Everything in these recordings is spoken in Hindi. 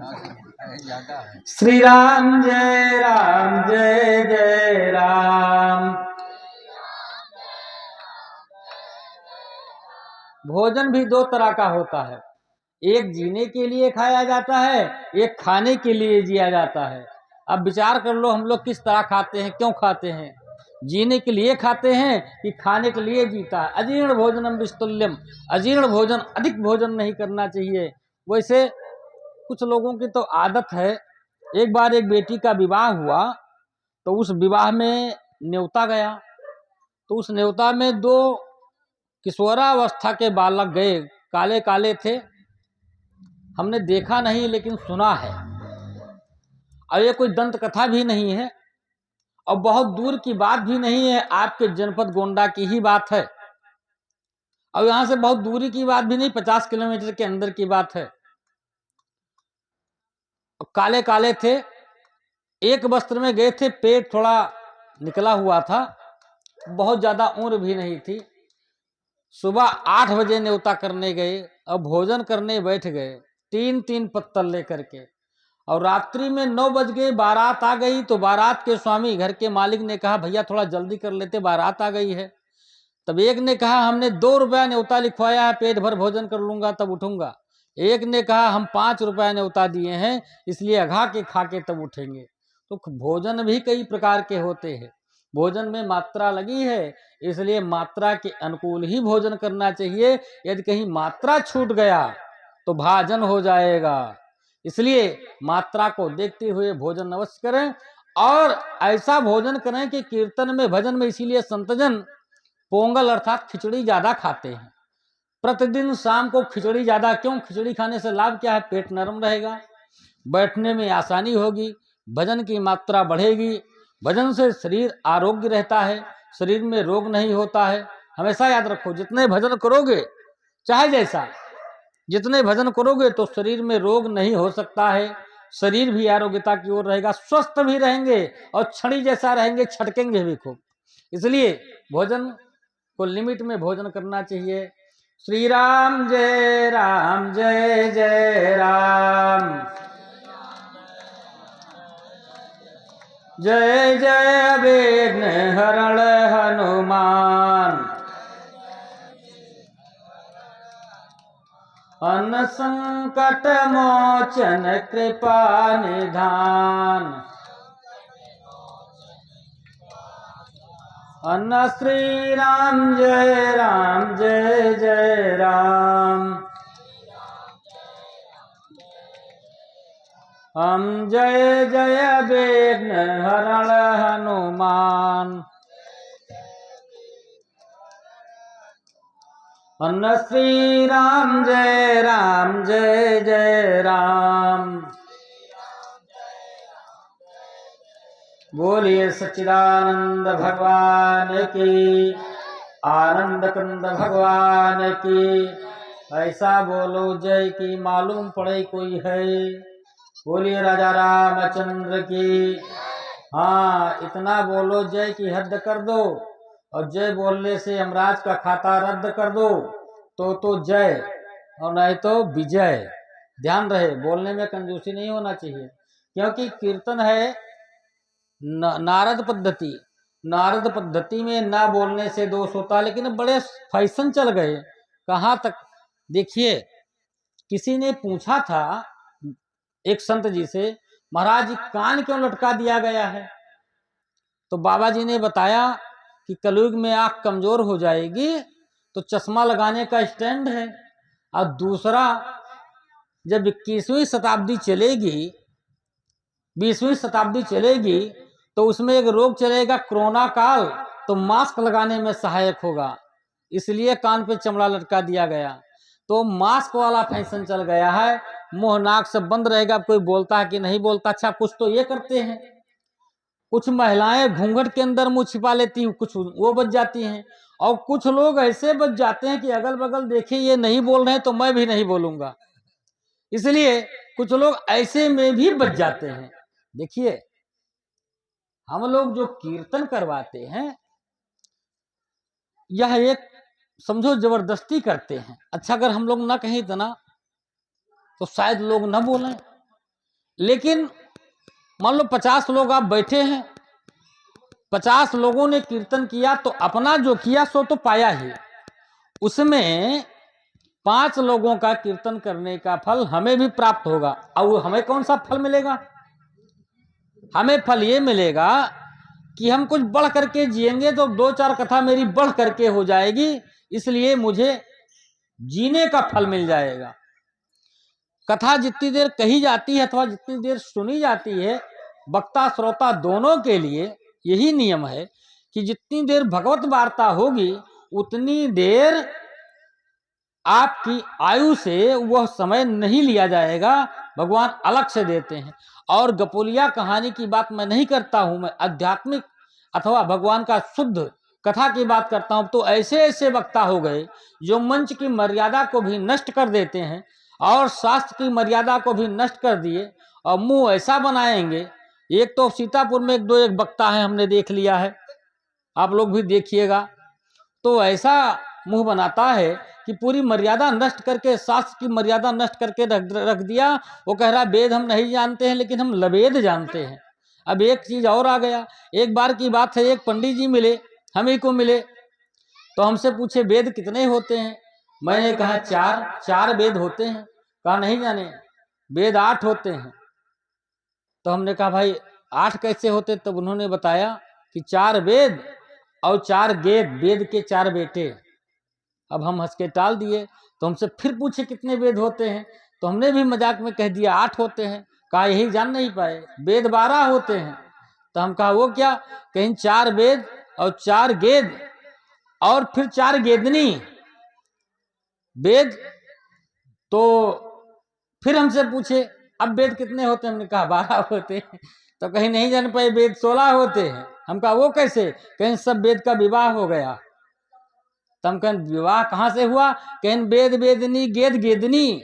श्री राम जय जय राम। भोजन भी दो तरह का होता है, एक जीने के लिए खाया जाता है, एक खाने के लिए जिया जाता है। अब विचार कर लो हम लोग किस तरह खाते हैं, क्यों खाते हैं? जीने के लिए खाते हैं कि खाने के लिए जीता है। अजीर्ण भोजनम विस्तुल्यम, अजीर्ण भोजन, अधिक भोजन नहीं करना चाहिए। वैसे कुछ लोगों की तो आदत है, एक बार एक बेटी का विवाह हुआ तो उस विवाह में न्योता गया, तो उस न्योता में दो किशोरावस्था के बालक गए, काले काले थे। हमने देखा नहीं लेकिन सुना है, और ये कोई दंत कथा भी नहीं है और बहुत दूर की बात भी नहीं है, आपके जनपद गोंडा की ही बात है। और यहां से बहुत दूरी की बात भी नहीं, 50 किलोमीटर के अंदर की बात है। काले काले थे, एक वस्त्र में गए थे, पेट थोड़ा निकला हुआ था, बहुत ज्यादा उम्र भी नहीं थी। सुबह 8 बजे न्योता करने गए और भोजन करने बैठ गए, 3-3 पत्तल लेकर के। और रात्रि में 9 बज गए, बारात आ गई। तो बारात के स्वामी, घर के मालिक ने कहा भैया थोड़ा जल्दी कर लेते, बारात आ गई है। तब एक ने कहा हमने 2 रुपया न्योता लिखवाया है, पेट भर भोजन कर लूंगा तब उठूंगा। एक ने कहा हम 5 रुपया न्योता दिए हैं, इसलिए अघा के खा के तब उठेंगे। तो भोजन भी कई प्रकार के होते हैं, भोजन में मात्रा लगी है, इसलिए मात्रा के अनुकूल ही भोजन करना चाहिए। यदि कहीं मात्रा छूट गया तो भाजन हो जाएगा, इसलिए मात्रा को देखते हुए भोजन अवश्य करें। और ऐसा भोजन करें कि कीर्तन में, भजन में, इसीलिए संतजन पोंगल अर्थात खिचड़ी ज्यादा खाते हैं। प्रतिदिन शाम को खिचड़ी ज्यादा, क्यों? खिचड़ी खाने से लाभ क्या है? पेट नरम रहेगा, बैठने में आसानी होगी, भजन की मात्रा बढ़ेगी, भजन से शरीर आरोग्य रहता है, शरीर में रोग नहीं होता है। हमेशा याद रखो, जितने भजन करोगे, चाहे जैसा, जितने भजन करोगे तो शरीर में रोग नहीं हो सकता है, शरीर भी आरोग्यता की ओर रहेगा, स्वस्थ भी रहेंगे और छड़ी जैसा रहेंगे, छटकेंगे भी खूब। इसलिए भोजन को लिमिट में भोजन करना चाहिए। श्री राम जय जय राम। जय जय विघ्न हरण हनुमान, अन्न संकट मोचन कृपा निधान। अन्न श्री राम जय जय राम। हम जय जय विघ्न हरण हनुमान, अन्न श्री राम जय जय राम। बोलिए सच्चिदानंद भगवान की, आनंद कंद भगवान की। ऐसा बोलो जय की मालूम पड़े कोई है। बोलिए राजा रामचंद्र की। हाँ, इतना बोलो जय की हद कर दो, और जय बोलने से यमराज का खाता रद्द कर दो तो जय, और नहीं तो विजय। ध्यान रहे, बोलने में कंजूसी नहीं होना चाहिए, क्योंकि कीर्तन है नारद पद्धति। नारद पद्धति में ना बोलने से दोष होता, लेकिन बड़े फैशन चल गए। कहाँ तक? देखिए, किसी ने पूछा था एक संत जी से, महाराज कान क्यों लटका दिया गया है? तो बाबा जी ने बताया कि कलयुग में आंख कमजोर हो जाएगी तो चश्मा लगाने का स्टैंड है। और दूसरा, जब 21वीं शताब्दी चलेगी, 20वीं शताब्दी चलेगी, तो उसमें एक रोग चलेगा कोरोना काल, तो मास्क लगाने में सहायक होगा, इसलिए कान पे चमड़ा लटका दिया गया। तो मास्क वाला फैशन चल गया है, मुंह नाक सब बंद रहेगा, कोई बोलता है कि नहीं बोलता। अच्छा, कुछ तो ये करते हैं, कुछ महिलाएं घूंघट के अंदर मुंह छिपा लेती हैं, कुछ वो बच जाती हैं, और कुछ लोग ऐसे बच जाते हैं कि अगल बगल देखे ये नहीं बोल रहे हैं तो मैं भी नहीं बोलूंगा, इसलिए कुछ लोग ऐसे में भी बच जाते हैं। देखिए, हम लोग जो कीर्तन करवाते हैं, यह एक समझो जबरदस्ती करते हैं। अच्छा, अगर हम लोग ना कहें इतना तो शायद लोग ना बोलें, लेकिन मान लो 50 लोग आप बैठे हैं, 50 लोगों ने कीर्तन किया तो अपना जो किया सो तो पाया ही, उसमें 5 लोगों का कीर्तन करने का फल हमें भी प्राप्त होगा। और हमें कौन सा फल मिलेगा? हमें फल ये मिलेगा कि हम कुछ बढ़ करके जिएंगे तो 2-4 कथा मेरी बढ़ करके हो जाएगी, इसलिए मुझे जीने का फल मिल जाएगा। कथा जितनी देर कही जाती है अथवा जितनी देर सुनी जाती है, वक्ता श्रोता दोनों के लिए यही नियम है कि जितनी देर भगवत वार्ता होगी उतनी देर आपकी आयु से वह समय नहीं लिया जाएगा, भगवान अलग से देते हैं। और गपोलिया कहानी की बात मैं नहीं करता हूं, मैं आध्यात्मिक अथवा भगवान का शुद्ध कथा की बात करता हूं। तो ऐसे ऐसे वक्ता हो गए जो मंच की मर्यादा को भी नष्ट कर देते हैं और शास्त्र की मर्यादा को भी नष्ट कर दिए और मुंह ऐसा बनाएंगे। एक तो सीतापुर में एक वक्ता है, हमने देख लिया है, आप लोग भी देखिएगा। तो ऐसा मुंह बनाता है कि पूरी मर्यादा नष्ट करके, शास्त्र की मर्यादा नष्ट करके रख दिया। वो कह रहा वेद हम नहीं जानते हैं लेकिन हम लवेद जानते हैं। अब एक चीज और आ गया, एक बार की बात है, एक पंडित जी मिले, हम ही को मिले, तो हमसे पूछे वेद कितने होते हैं? मैंने कहा 4 वेद होते हैं। कहा नहीं जाने, वेद 8 होते हैं। तो हमने कहा भाई 8 कैसे होते? तब उन्होंने बताया कि 4 वेद और 4 गेद, वेद के 4 बेटे। अब हम हंस के टाल दिए। तो हमसे फिर पूछे कितने वेद होते हैं? तो हमने भी मजाक में कह दिया 8 होते हैं। कहा यही जान नहीं पाए, वेद 12 होते हैं। तो हम कहा वो क्या? कहीं 4 वेद और 4 गेद और फिर 4 गेदनी वेद। तो फिर हमसे पूछे अब वेद कितने होते हैं? हमने कहा 12 होते हैं। तो कहीं नहीं जान पाए, वेद 16 होते हैं। हम कहा वो कैसे? कहीं सब वेद का विवाह हो गया। तो हम कहें विवाह कहाँ से हुआ? कहें वेद वेदनी गेद गेदनी।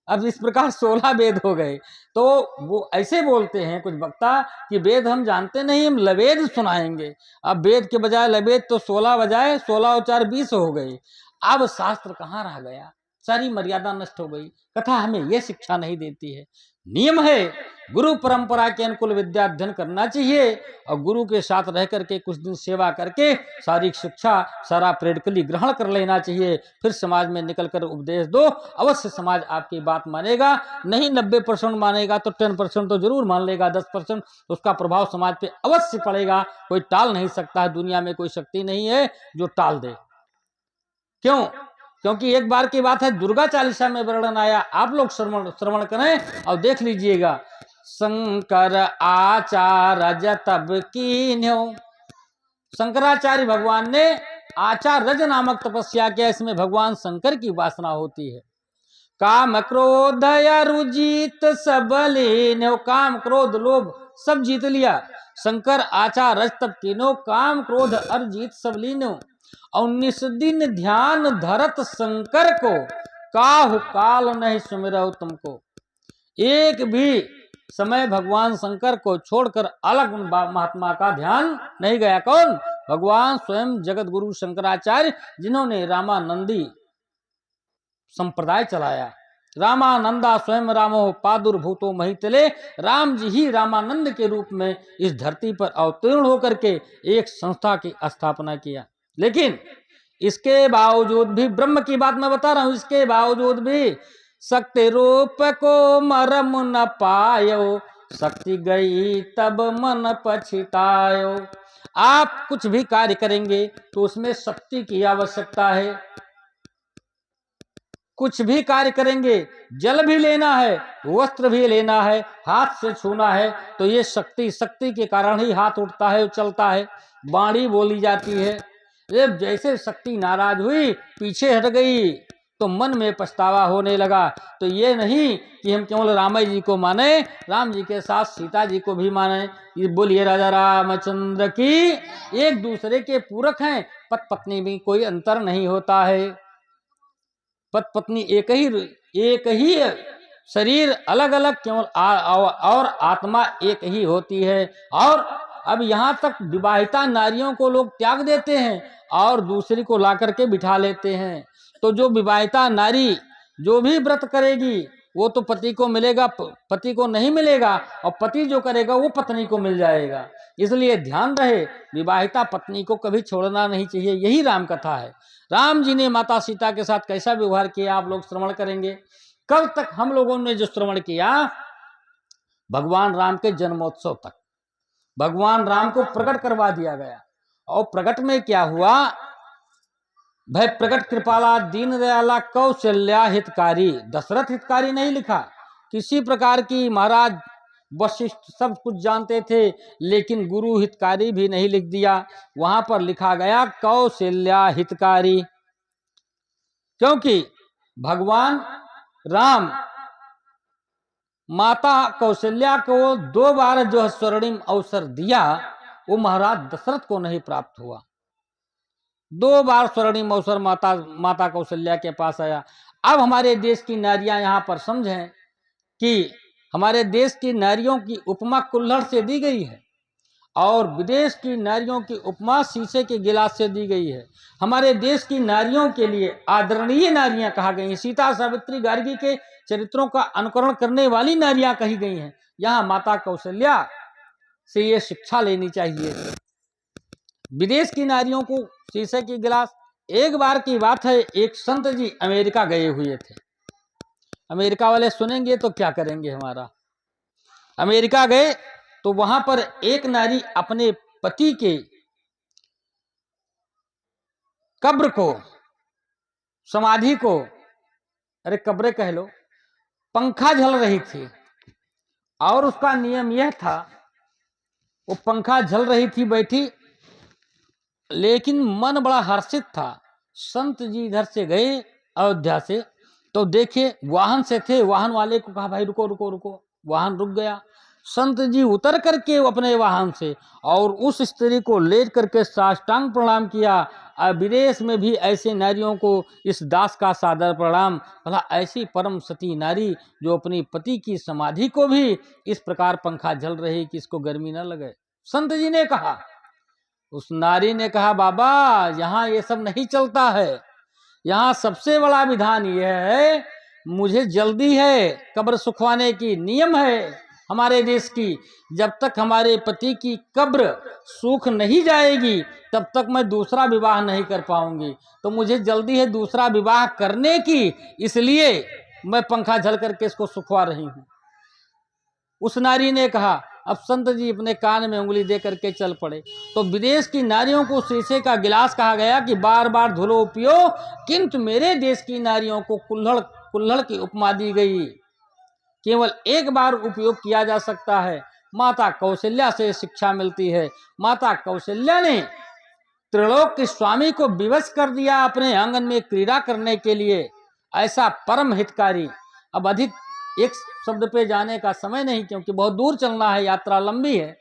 अब इस प्रकार 16 वेद हो गए। तो वो ऐसे बोलते हैं कुछ वक्ता कि वेद हम जानते नहीं, हम लवेद सुनाएंगे। अब वेद के बजाय लवेद, तो 16 बजाय 16 और 4 20 हो गई। अब शास्त्र कहाँ रह गया? सारी मर्यादा नष्ट हो गई। कथा हमें यह शिक्षा नहीं देती है। नियम है गुरु परंपरा के अनुकूल विद्या अध्ययन करना चाहिए और गुरु के साथ रह करके कुछ दिन सेवा करके शारीरिक शिक्षा सारा प्रैक्टिकली ग्रहण कर लेना चाहिए। फिर समाज में निकल कर उपदेश दो, अवश्य समाज आपकी बात मानेगा। नहीं 90% मानेगा तो 10% तो जरूर मान लेगा, 10% उसका प्रभाव समाज पे अवश्य पड़ेगा। कोई टाल नहीं सकता है, दुनिया में कोई शक्ति नहीं है जो टाल दे। क्यों? क्योंकि एक बार की बात है, दुर्गा चालीसा में वर्णन आया, आप लोग श्रवण करें और देख लीजिएगा। शंकर आचार्य तब कीन्यो, शंकराचार्य भगवान ने आचार्य नामक तपस्या किया। इसमें भगवान शंकर की वासना होती है। काम क्रोध रुजित सब लीन्यो, काम क्रोध लोभ सब जीत लिया। शंकर आचार्य तब कीन्यो, काम क्रोध अर्जित सब लीन्यो। 19 दिन ध्यान धरत शंकर को, काहु काल नहीं सुमिरहु तुमको। एक भी समय भगवान शंकर को छोड़कर अलग उन महात्मा का ध्यान नहीं गया। कौन? भगवान स्वयं जगत गुरु शंकराचार्य, जिन्होंने रामानंदी संप्रदाय चलाया। रामानंदा स्वयं रामो पादुर्भूतो महितले, राम जी ही रामानंद के रूप में इस धरती पर अवतीर्ण होकर के एक संस्था की स्थापना किया। लेकिन इसके बावजूद भी, ब्रह्म की बात मैं बता रहा हूं, इसके बावजूद भी शक्ति रूप को मरम न पायो, शक्ति गई तब मन पछतायो। आप कुछ भी कार्य करेंगे तो उसमें शक्ति की आवश्यकता है। कुछ भी कार्य करेंगे, जल भी लेना है, वस्त्र भी लेना है, हाथ से छूना है, तो ये शक्ति के कारण ही हाथ उठता है, चलता है, वाणी बोली जाती है। जैसे शक्ति नाराज हुई, पीछे हट गई, तो मन में पछतावा होने लगा। तो ये नहीं कि हम केवल राम जी को माने, राम जी के साथ सीता जी को भी माने। ये बोलिए राजा रामचंद्र की। एक दूसरे के पूरक हैं, पति पत्नी में कोई अंतर नहीं होता है। पति पत्नी एक ही शरीर, अलग अलग केवल और आत्मा एक ही होती है। और अब यहाँ तक विवाहिता नारियों को लोग त्याग देते हैं और दूसरी को ला करके बिठा लेते हैं। तो जो विवाहिता नारी जो भी व्रत करेगी वो तो पति को मिलेगा, पति को नहीं मिलेगा, और पति जो करेगा वो पत्नी को मिल जाएगा। इसलिए ध्यान रहे, विवाहिता पत्नी को कभी छोड़ना नहीं चाहिए। यही राम कथा है। राम जी ने माता सीता के साथ कैसा व्यवहार किया आप लोग श्रवण करेंगे। कल तक हम लोगों ने जो श्रवण किया, भगवान राम के जन्मोत्सव तक भगवान राम को प्रकट करवा दिया गया। और प्रकट में क्या हुआ, भय प्रकट कृपाला दीन दयाला कौशल्या हितकारी। दशरथ हितकारी नहीं लिखा, किसी प्रकार की महाराज वशिष्ठ सब कुछ जानते थे, लेकिन गुरु हितकारी भी नहीं लिख दिया। वहां पर लिखा गया कौशल्या हितकारी, क्योंकि भगवान राम माता कौशल्या को 2 बार जो स्वर्णिम अवसर दिया, वो महाराज दशरथ को नहीं प्राप्त हुआ। 2 बार स्वर्णिम अवसर माता कौशल्या के पास आया। अब हमारे देश की नारियां यहाँ पर समझें कि हमारे देश की नारियों की उपमा कुल्हड़ से दी गई है, और विदेश की नारियों की उपमा शीशे के गिलास से दी गई है। हमारे देश की नारियों के लिए आदरणीय नारियां कहा गई। सीता, सावित्री, गार्गी के चरित्रों का अनुकरण करने वाली नारियां कही गई हैं। यहाँ माता कौशल्या से ये शिक्षा लेनी चाहिए। विदेश की नारियों को शीशे की गिलास। एक बार की बात है, एक संत जी अमेरिका गए हुए थे। अमेरिका वाले सुनेंगे तो क्या करेंगे हमारा। अमेरिका गए तो वहां पर एक नारी अपने पति के कब्र को, समाधि को, अरे कब्र कह लो, पंखा झल रही थी। और उसका नियम यह था, वो पंखा झल रही थी बैठी, लेकिन मन बड़ा हर्षित था। संत जी इधर से गए अयोध्या से, तो देखे वाहन से थे। वाहन वाले को कहा भाई रुको रुको रुको, वाहन रुक गया। संत जी उतर करके अपने वाहन से और उस स्त्री को ले करके साष्टांग प्रणाम किया। विदेश में भी ऐसे नारियों को इस दास का सादर प्रणाम। भला ऐसी परम सती नारी जो अपनी पति की समाधि को भी इस प्रकार पंखा झल रही कि इसको गर्मी न लगे। संत जी ने कहा, उस नारी ने कहा बाबा यहाँ ये सब नहीं चलता है। यहाँ सबसे बड़ा विधान यह है, मुझे जल्दी है कब्र सुखवाने की। नियम है हमारे देश की, जब तक हमारे पति की कब्र सूख नहीं जाएगी तब तक मैं दूसरा विवाह नहीं कर पाऊंगी। तो मुझे जल्दी है दूसरा विवाह करने की, इसलिए मैं पंखा झल करके इसको सुखवा रही हूं। उस नारी ने कहा। अब संत जी अपने कान में उंगली दे करके चल पड़े। तो विदेश की नारियों को शीशे का गिलास कहा गया कि बार बार धुलो पियो, किंतु मेरे देश की नारियों को कुल्हड़ की उपमा दी गई। केवल एक बार उपयोग किया जा सकता है। माता कौशल्या से शिक्षा मिलती है। माता कौशल्या ने त्रिलोक के स्वामी को विवश कर दिया अपने आंगन में क्रीड़ा करने के लिए। ऐसा परम हितकारी। अब अधिक एक शब्द पे जाने का समय नहीं, क्योंकि बहुत दूर चलना है, यात्रा लंबी है।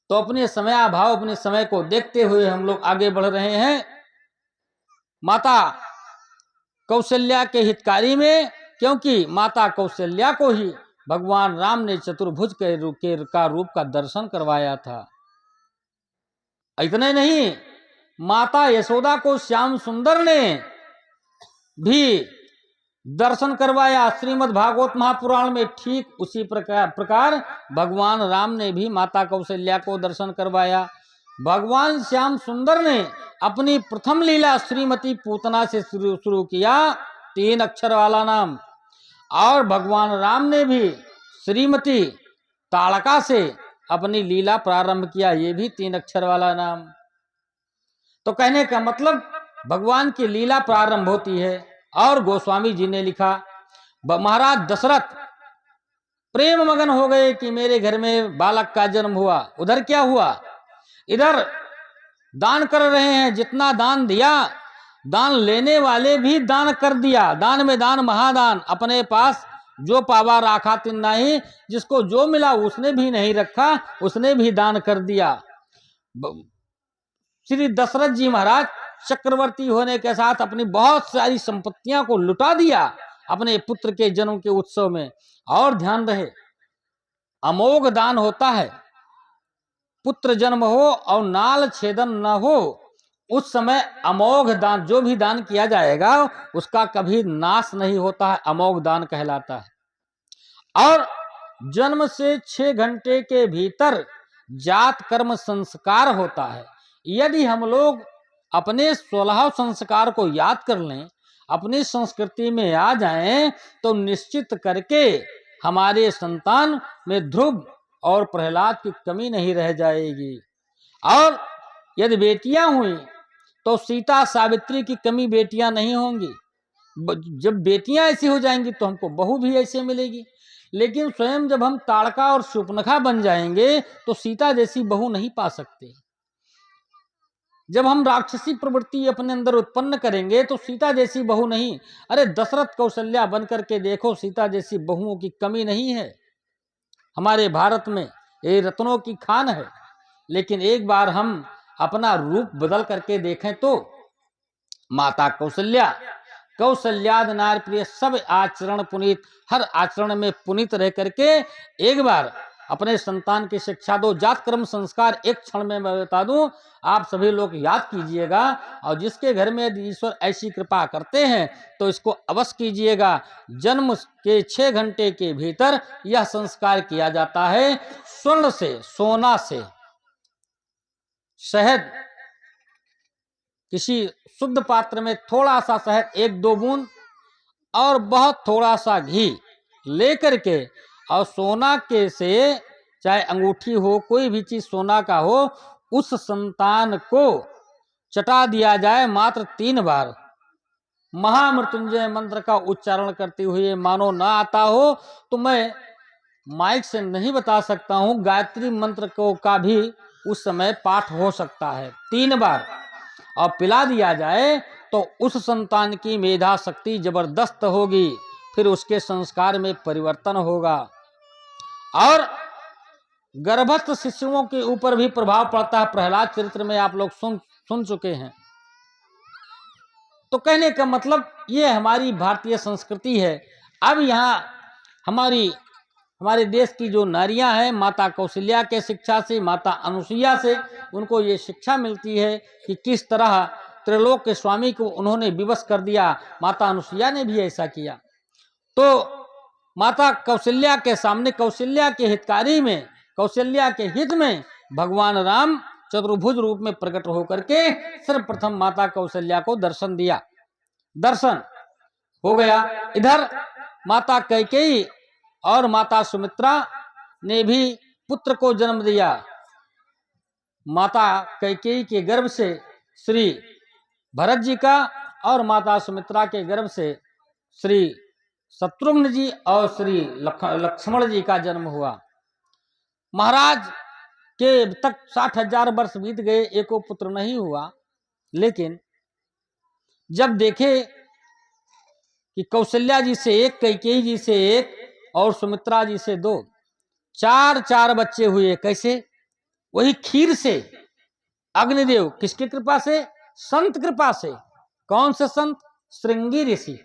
तो अपने समय अभाव, अपने समय को देखते हुए हम लोग आगे बढ़ रहे हैं। माता कौशल्या के हितकारी में, क्योंकि माता कौशल्या को ही भगवान राम ने चतुर्भुज के रूप का दर्शन करवाया था। इतने नहीं, माता यशोदा को श्याम सुंदर ने भी दर्शन करवाया। श्रीमद् भागवत महापुराण में ठीक उसी प्रकार भगवान राम ने भी माता कौशल्या को दर्शन करवाया। भगवान श्याम सुंदर ने अपनी प्रथम लीला श्रीमती पूतना से शुरू किया, 3 अक्षर वाला नाम। और भगवान राम ने भी श्रीमती ताड़का से अपनी लीला प्रारंभ किया, ये भी 3 अक्षर वाला नाम। तो कहने का मतलब भगवान की लीला प्रारंभ होती है। और गोस्वामी जी ने लिखा, महाराज दशरथ प्रेम मगन हो गए कि मेरे घर में बालक का जन्म हुआ। उधर क्या हुआ, इधर दान कर रहे हैं। जितना दान दिया, दान लेने वाले भी दान कर दिया। दान में दान महादान। अपने पास जो पावा राखा तिन्ना ही, जिसको जो मिला उसने भी नहीं रखा, उसने भी दान कर दिया। श्री दशरथ जी महाराज चक्रवर्ती होने के साथ अपनी बहुत सारी संपत्तियां को लुटा दिया अपने पुत्र के जन्म के उत्सव में। और ध्यान रहे, अमोघ दान होता है। पुत्र जन्म हो और नाल छेदन न हो उस समय अमोघ दान, जो भी दान किया जाएगा उसका कभी नाश नहीं होता है, अमोघ दान कहलाता है। और जन्म से 6 घंटे के भीतर जात कर्म संस्कार होता है। यदि हम लोग अपने 16 संस्कार को याद कर लें, अपनी संस्कृति में आ जाएं, तो निश्चित करके हमारे संतान में ध्रुव और प्रहलाद की कमी नहीं रह जाएगी। और यदि बेटियां हुई तो सीता सावित्री की कमी बेटियां नहीं होंगी। जब बेटियां ऐसी हो जाएंगी तो हमको बहू भी ऐसे मिलेगी। लेकिन स्वयं जब हम ताड़का और शूर्पणखा बन जाएंगे तो सीता जैसी बहू नहीं पा सकते। जब हम राक्षसी प्रवृत्ति अपने अंदर उत्पन्न करेंगे तो सीता जैसी बहू नहीं। अरे दशरथ कौशल्या बन करके देखो, सीता जैसी बहुओं की कमी नहीं है। हमारे भारत में ये रत्नों की खान है। लेकिन एक बार हम अपना रूप बदल करके देखें तो माता कौशल्या, कौशल्याद नार प्रिय, सब आचरण पुनीत, हर आचरण में पुनीत रह करके एक बार अपने संतान की शिक्षा दो। जात कर्म संस्कार एक क्षण में मैं बता दूं, आप सभी लोग याद कीजिएगा। और जिसके घर में ईश्वर ऐसी कृपा करते हैं तो इसको अवश्य कीजिएगा। जन्म के 6 घंटे के भीतर यह संस्कार किया जाता है। स्वर्ण से, सोना से, शहद, किसी शुद्ध पात्र में थोड़ा सा शहद, 1-2 बूंद और बहुत थोड़ा सा घी लेकर के, और सोना के से चाहे अंगूठी हो, कोई भी चीज सोना का हो, उस संतान को चटा दिया जाए मात्र 3 बार। महामृत्युंजय मंत्र का उच्चारण करते हुए। मानो ना आता हो तो मैं माइक से नहीं बता सकता हूं, गायत्री मंत्र को का भी उस समय पाठ हो सकता है 3 बार, और पिला दिया जाए तो उस संतान की मेधा शक्ति जबरदस्त होगी। फिर उसके संस्कार में परिवर्तन होगा। और गर्भस्थ शिशुओं के ऊपर भी प्रभाव पड़ता है। प्रहलाद चरित्र में आप लोग सुन चुके हैं। तो कहने का मतलब ये हमारी भारतीय संस्कृति है। अब यहाँ हमारे देश की जो नारियां हैं, माता कौशल्या के शिक्षा से, माता अनुसुईया से उनको ये शिक्षा मिलती है कि किस तरह त्रिलोक के स्वामी को उन्होंने विवश कर दिया। माता अनुसुईया ने भी ऐसा किया। तो माता कौशल्या के सामने, कौशल्या के हितकारी में, कौशल्या के हित में भगवान राम चतुर्भुज रूप में प्रकट होकर के सर्वप्रथम माता कौशल्या को दर्शन दिया। दर्शन हो गया। इधर माता कैकेयी और माता सुमित्रा ने भी पुत्र को जन्म दिया। माता कैकेयी के गर्भ से श्री भरत जी का और माता सुमित्रा के गर्भ से श्री शत्रुघ्न जी और श्री लक्ष्मण जी का जन्म हुआ। महाराज के तक 60,000 वर्ष बीत गए, एको पुत्र नहीं हुआ। लेकिन जब देखे कि कौशल्या जी से 1, कैकेयी जी से 1 और सुमित्रा जी से 2, 4 बच्चे हुए। कैसे? वही खीर से। अग्निदेव किसकी कृपा से? संत कृपा से। कौन से संत? श्रृंगी ऋषि।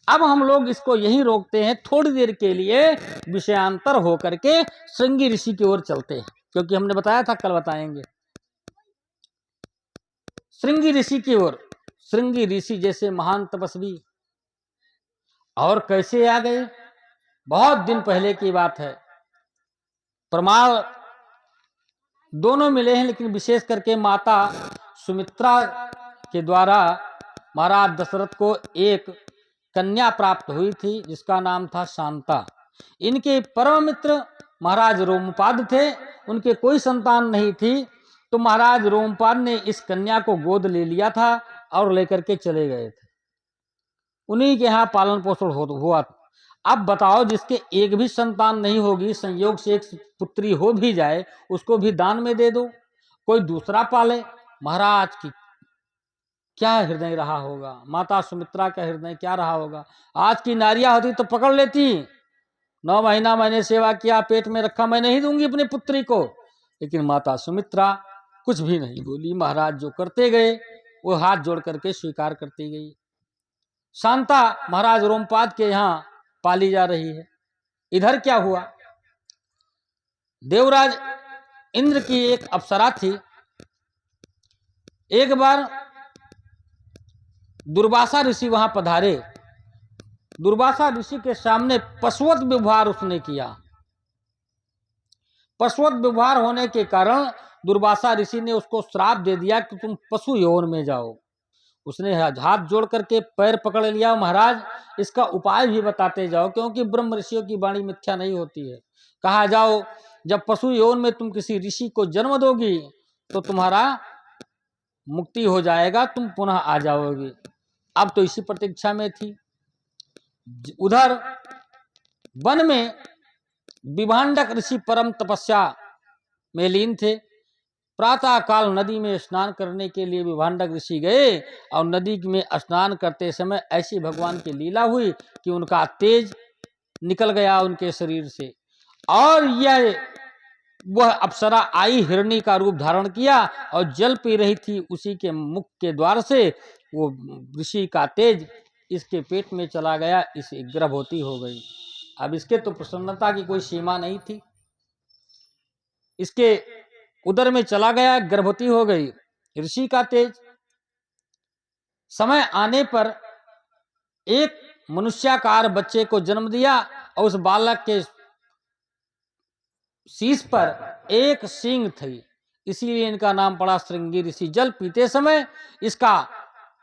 अब हम लोग इसको यही रोकते हैं, थोड़ी देर के लिए विषयांतर होकर के श्रृंगी ऋषि की ओर चलते हैं, क्योंकि हमने बताया था, कल बताएंगे। श्रृंगी ऋषि की ओर। श्रृंगी ऋषि जैसे महान तपस्वी और कैसे आ गए? बहुत दिन पहले की बात है। प्रमाण दोनों मिले हैं, लेकिन विशेष करके माता सुमित्रा के द्वारा महाराज दशरथ को एक कन्या प्राप्त हुई थी जिसका नाम था शांता। इनके परम मित्र महाराज रोमपाद थे। उनके कोई संतान नहीं थी, तो महाराज रोमपाद ने इस कन्या को गोद ले लिया था और लेकर के चले गए थे। उन्हीं के यहाँ पालन पोषण हुआ। अब बताओ, जिसके एक भी संतान नहीं होगी, संयोग से एक पुत्री हो भी जाए, उसको भी दान में दे दो, कोई दूसरा पाले। महाराज की क्या हृदय रहा होगा, माता सुमित्रा का हृदय क्या रहा होगा। आज की नारियां होती तो पकड़ लेती, 9 महीना मैंने सेवा किया, पेट में रखा, मैं नहीं दूंगी अपनी पुत्री को। लेकिन माता सुमित्रा कुछ भी नहीं बोली। महाराज जो करते गए वो हाथ जोड़ करके स्वीकार करती गई। शांता महाराज रोमपाद के यहाँ पाली जा रही है। इधर क्या हुआ? देवराज इंद्र की एक अप्सरा थी, एक बार दुर्वासा ऋषि वहां पधारे। दुर्वासा ऋषि के सामने पशुवत व्यवहार उसने किया। पशुवत व्यवहार होने के कारण दुर्वासा ऋषि ने उसको श्राप दे दिया कि तुम पशु यौन में जाओ। उसने हाथ जोड़ करके पैर पकड़ लिया, महाराज इसका उपाय भी बताते जाओ, क्योंकि ब्रह्म ऋषियों की वाणी मिथ्या नहीं होती है। कहा जाओ जब पशु यौन में तुम किसी ऋषि को जन्म दोगी तो तुम्हारा मुक्ति हो जाएगा, तुम पुनः आ जाओगे। अब तो इसी प्रतीक्षा में थी। उधर वन में विभांडक ऋषि परम तपस्या में लीन थे। प्रातः काल नदी में स्नान करने के लिए विभांडक ऋषि गए और नदी में स्नान करते समय ऐसी भगवान की लीला हुई कि उनका तेज निकल गया उनके शरीर से, और वह अप्सरा आई हिरणी का रूप धारण किया और जल पी रही थी। उसी के मुख के द्वार से वो ऋषि का तेज इसके पेट में चला गया, इसे गर्भवती हो गई। अब इसके तो प्रसन्नता की कोई सीमा नहीं थी। इसके उदर में चला गया, गर्भवती हो गई। ऋषि का तेज समय आने पर एक मनुष्याकार बच्चे को जन्म दिया और उस बालक के शीश पर एक सींग थी, इसीलिए इनका नाम पड़ा श्रृंगी ऋषि। जल पीते समय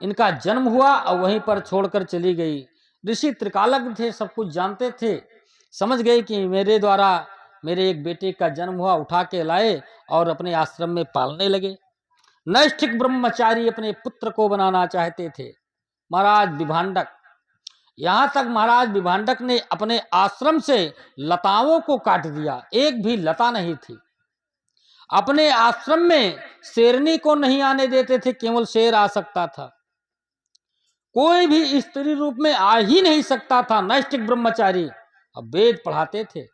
इनका जन्म हुआ और वहीं पर छोड़कर चली गई। ऋषि त्रिकालज्ञ थे, सब कुछ जानते थे, समझ गए कि मेरे द्वारा मेरे एक बेटे का जन्म हुआ, उठा के लाए और अपने आश्रम में पालने लगे। नैष्ठिक ब्रह्मचारी अपने पुत्र को बनाना चाहते थे महाराज विभांडक। यहां तक महाराज विभांडक ने अपने आश्रम से लताओं को काट दिया, एक भी लता नहीं थी। अपने आश्रम में शेरनी को नहीं आने देते थे, केवल शेर आ सकता था, कोई भी स्त्री रूप में आ ही नहीं सकता था। नैष्ठिक ब्रह्मचारी अब वेद पढ़ाते थे।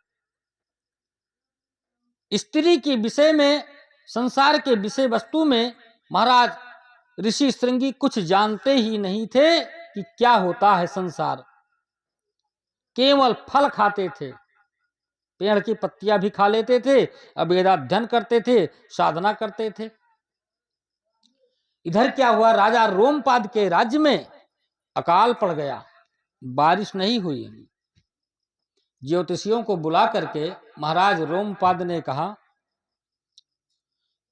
स्त्री के विषय में, संसार के विषय वस्तु में महाराज ऋषि श्रृंगी कुछ जानते ही नहीं थे कि क्या होता है संसार। केवल फल खाते थे, पेड़ की पत्तियां भी खा लेते थे, वेदाध्ययन करते थे, साधना करते थे। इधर क्या हुआ, राजा रोमपाद के राज्य में अकाल पड़ गया, बारिश नहीं हुई। ज्योतिषियों को बुला करके महाराज रोमपाद ने कहा